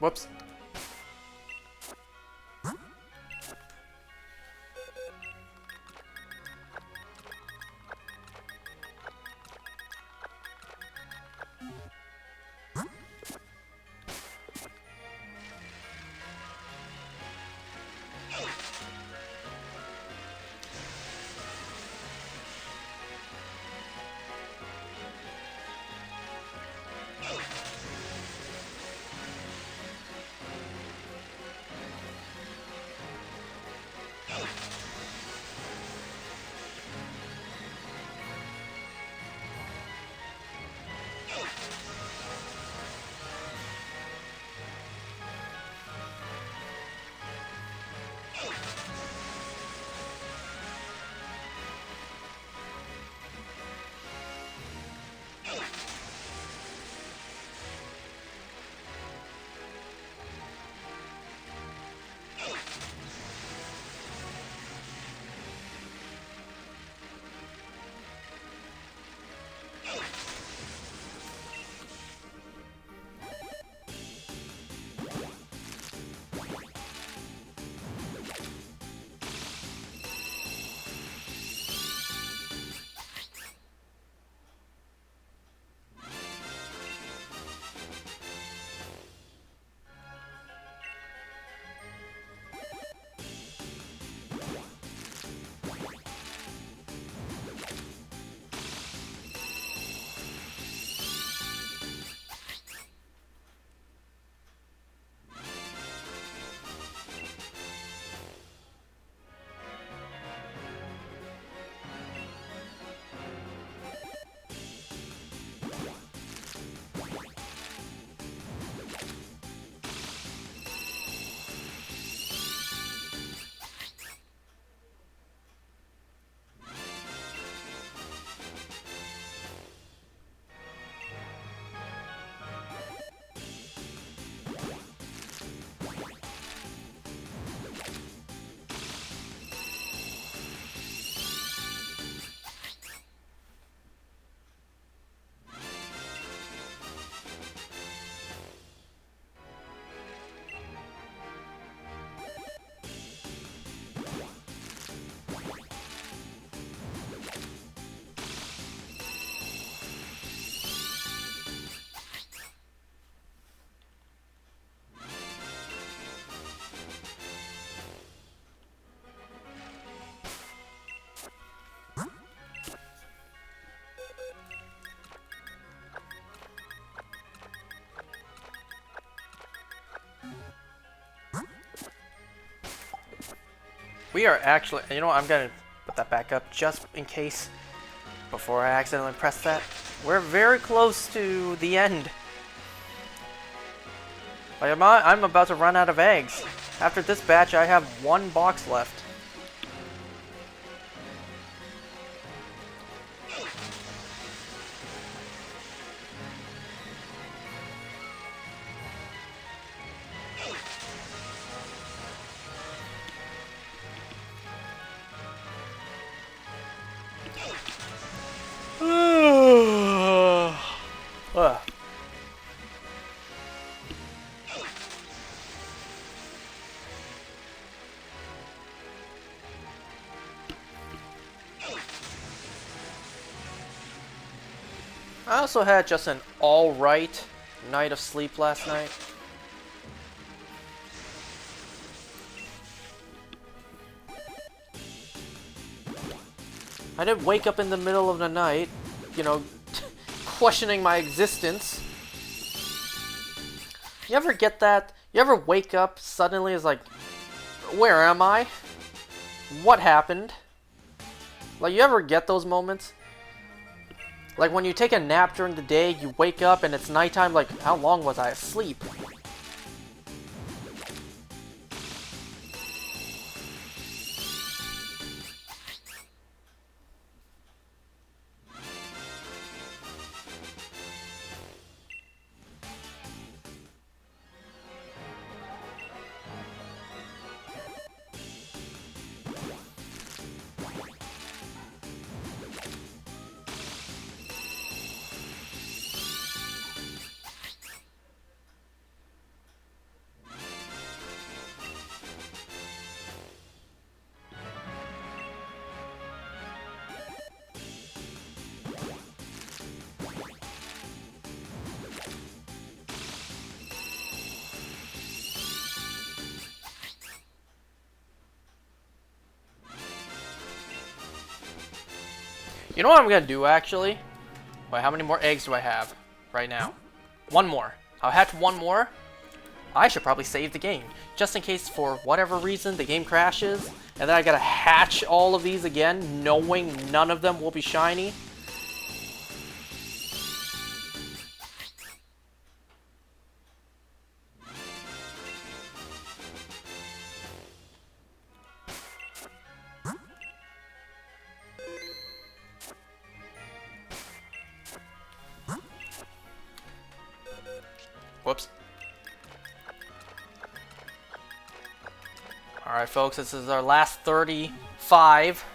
Whoops. We are actually, you know what, I'm gonna put that back up just in case, before I accidentally press that. We're very close to the end. Like, I'm about to run out of eggs. After this batch, I have 1 box left. Ugh. I also had just an alright night of sleep last night. I didn't wake up in the middle of the night, you know, questioning my existence. You ever get that? You ever wake up suddenly as like, where am I? What happened? Like, you ever get those moments? Like when you take a nap during the day, you wake up and it's nighttime, like, how long was I asleep? You know what I'm gonna do, actually? Wait, how many more eggs do I have right now? 1 more. I'll hatch 1 more. I should probably save the game, just in case for whatever reason the game crashes, and then I gotta hatch all of these again, knowing none of them will be shiny. Whoops. Alright, folks, this is our last 35.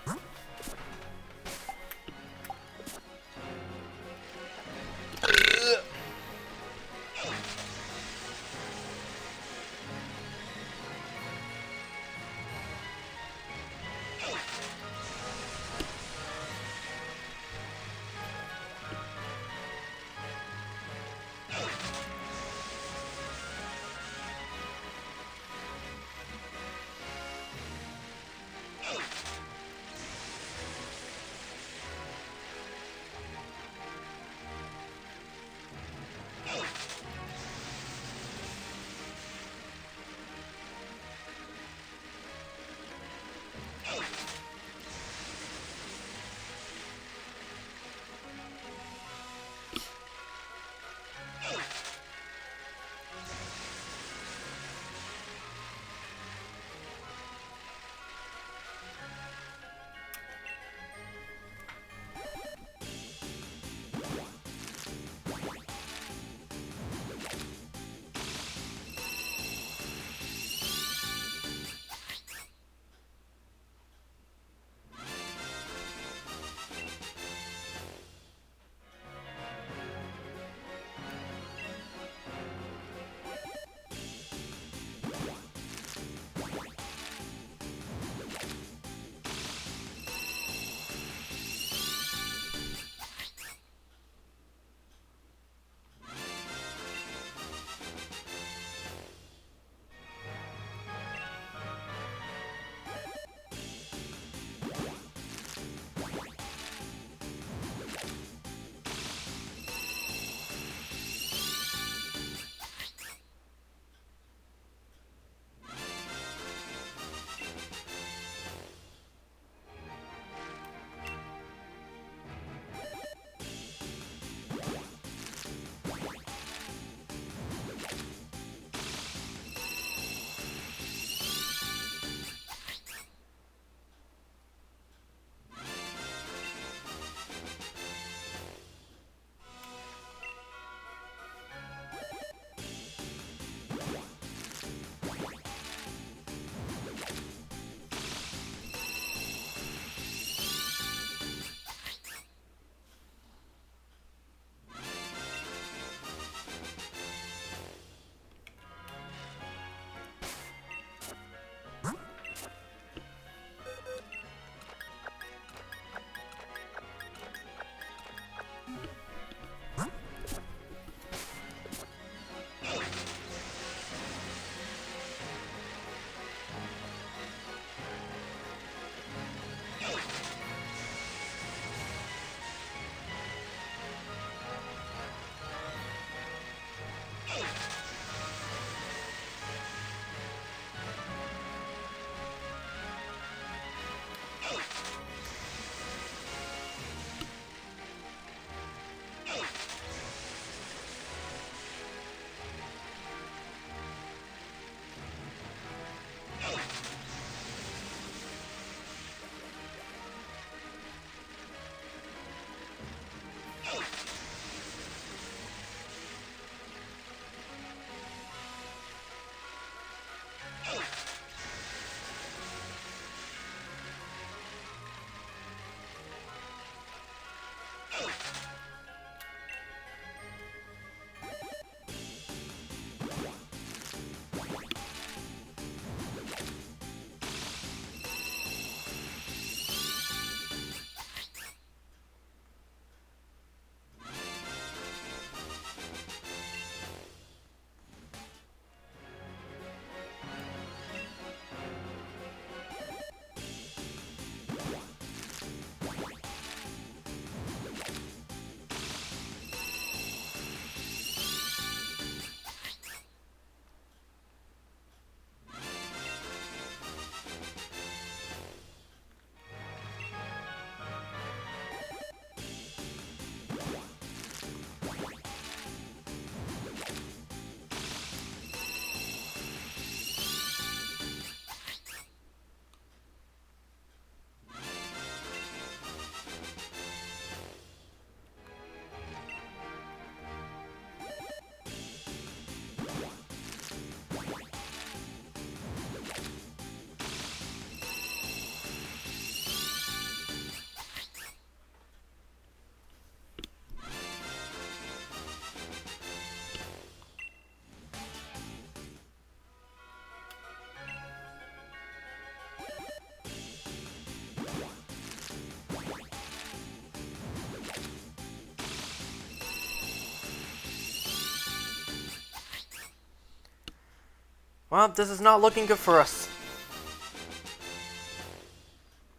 Well, this is not looking good for us.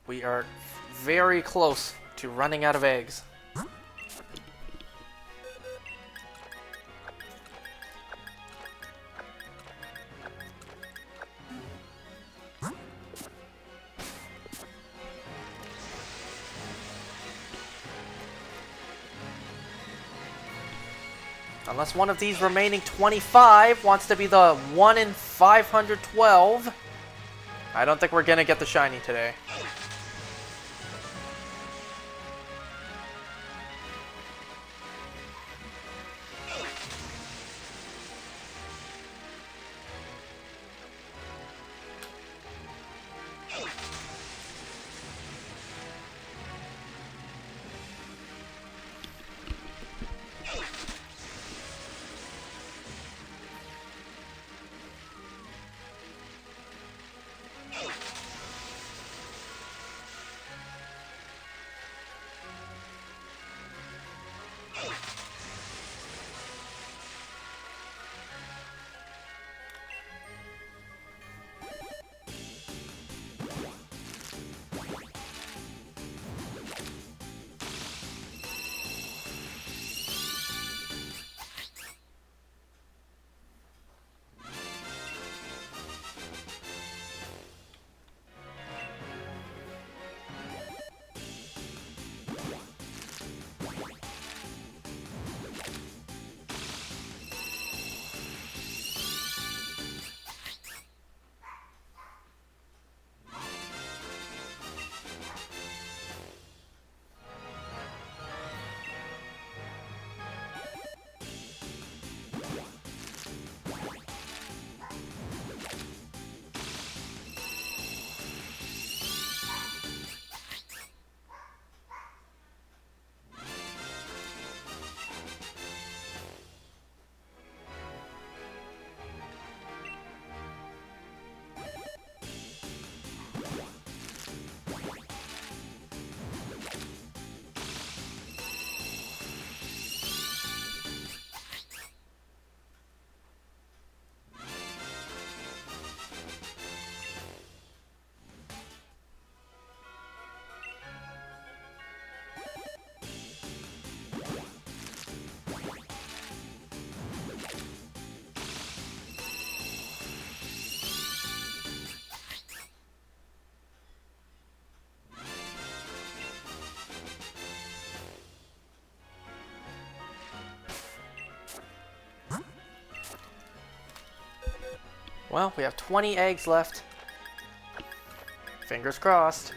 We are very close to running out of eggs. Unless one of these remaining 25 wants to be the 1 in 512. I don't think we're gonna get the shiny today. Well, we have 20 eggs left. Fingers crossed.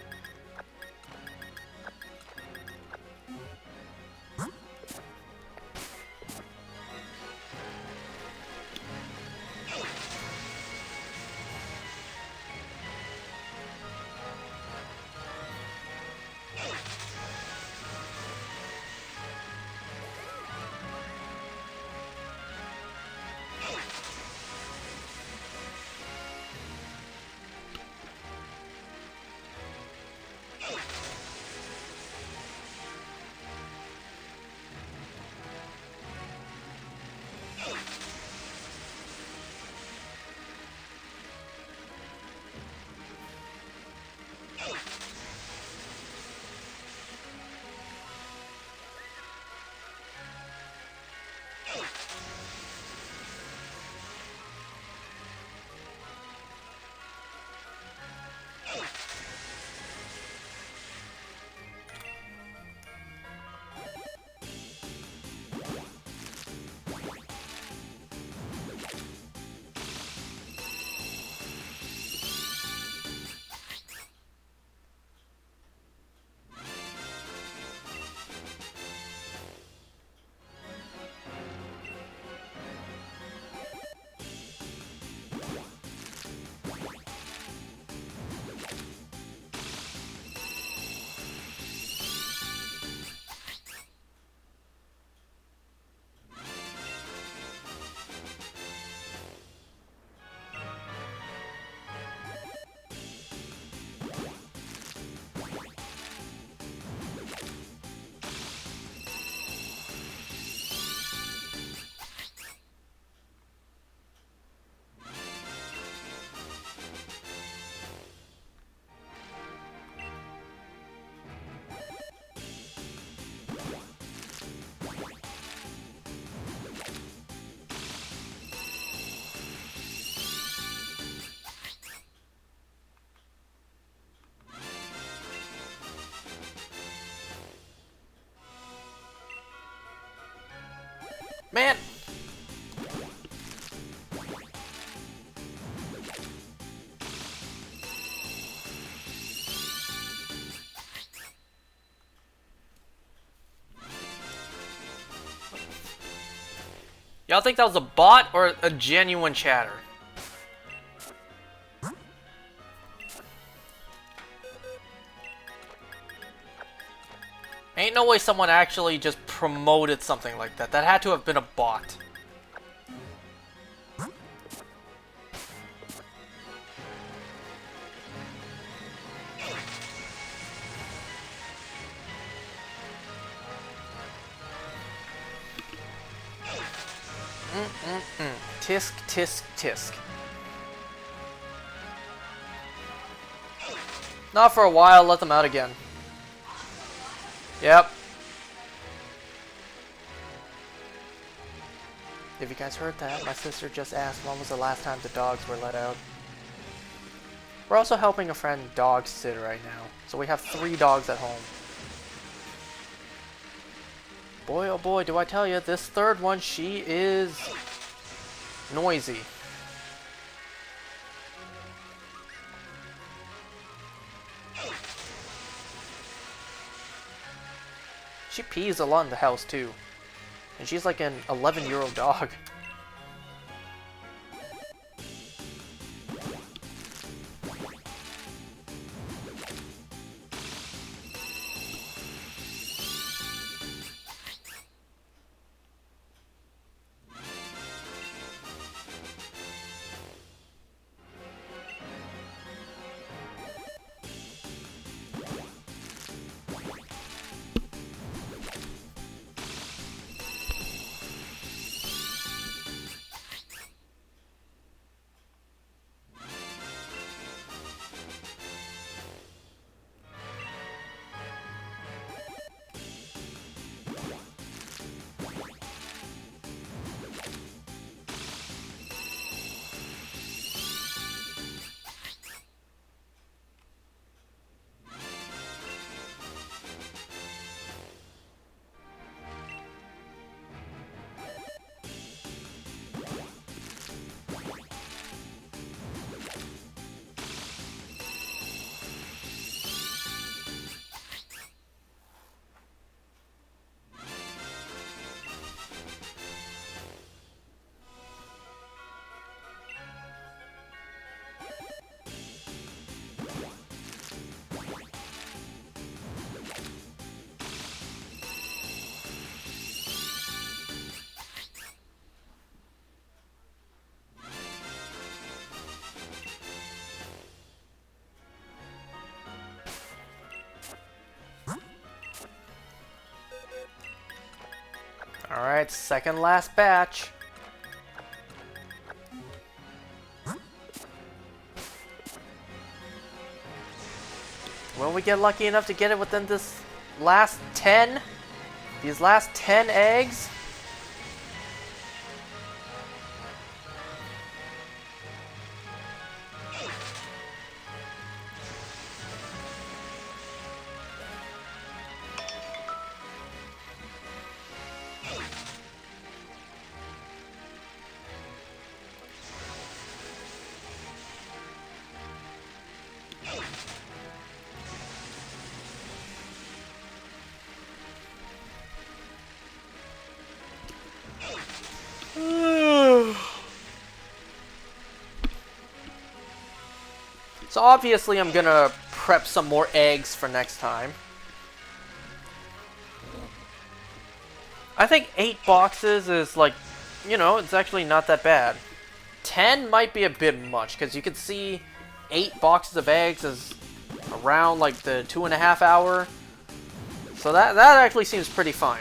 Man! Y'all think that was a bot or a genuine chatter? Ain't no way someone actually just promoted something like that. That had to have been a bot. Tisk, tisk, tisk. Not for a while, let them out again. Yep. If you guys heard that, my sister just asked when was the last time the dogs were let out. We're also helping a friend dog sit right now, so we have 3 dogs at home. Boy, oh boy, do I tell you, this third one, she is noisy. She pees a lot in the house, too. And she's like an 11-year-old dog. Alright, second last batch. Will we get lucky enough to get it within this last 10? These last 10 eggs? So obviously I'm gonna prep some more eggs for next time. I think 8 boxes is like, you know, it's actually not that bad. 10 might be a bit much, because you can see 8 boxes of eggs is around like the 2.5 hour. So that actually seems pretty fine.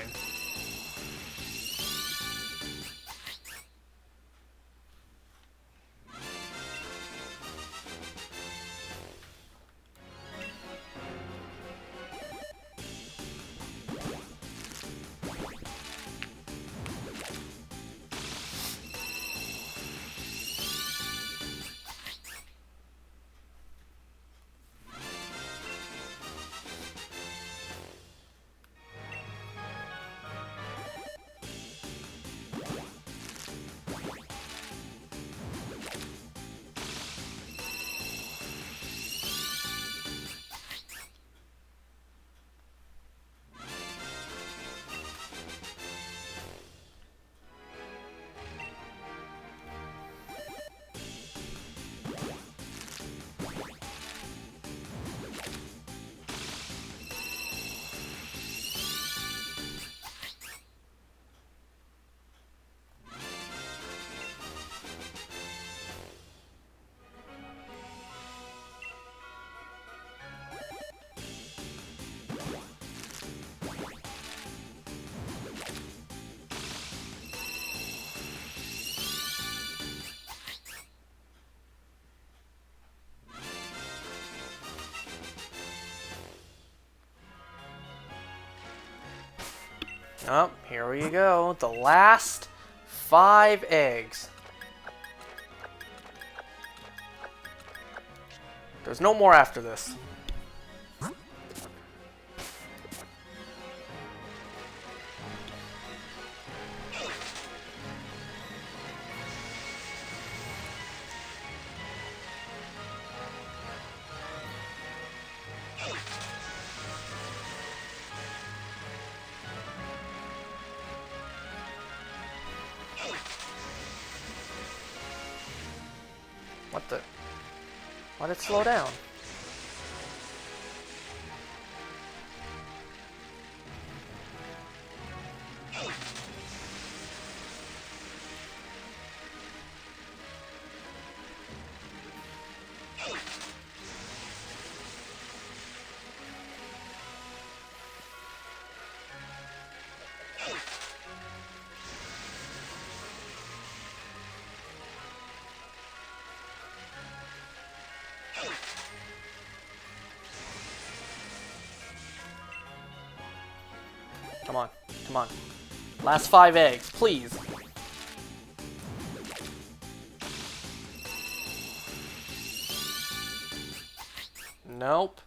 Oh, here we go. The last 5 eggs. There's no more after this. What the? Why did it slow down? Come on, come on. Last 5 eggs, please. Nope.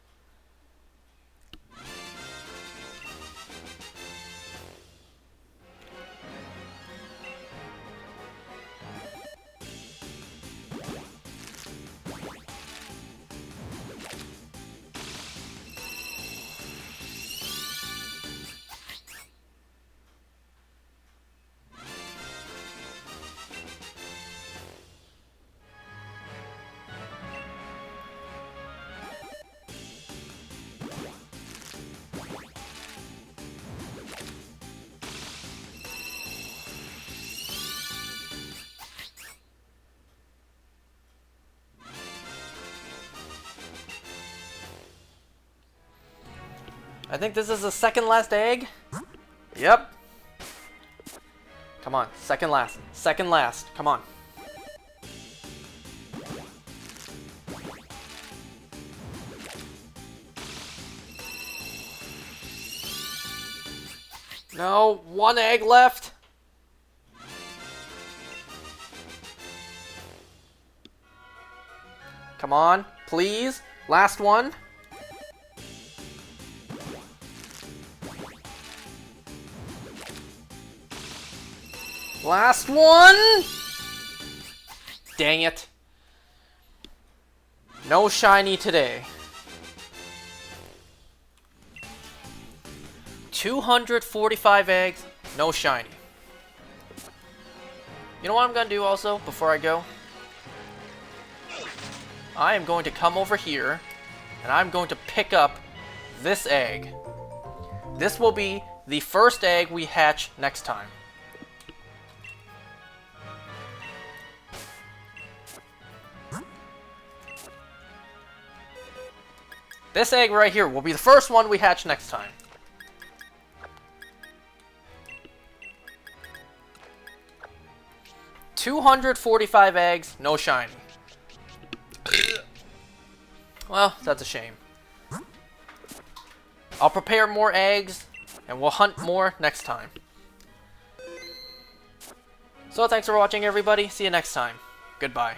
I think this is the second last egg. Yep. Come on, second last. Second last. Come on. No, 1 egg left. Come on, please. Last one. Last one! Dang it. No shiny today. 245 eggs, no shiny. You know what I'm gonna do also, before I go? I am going to come over here, and I'm going to pick up this egg. This will be the first egg we hatch next time. This egg right here will be the first one we hatch next time. $245 eggs, no shiny. Well, that's a shame. I'll prepare more eggs, and we'll hunt more next time. So thanks for watching, everybody. See you next time. Goodbye.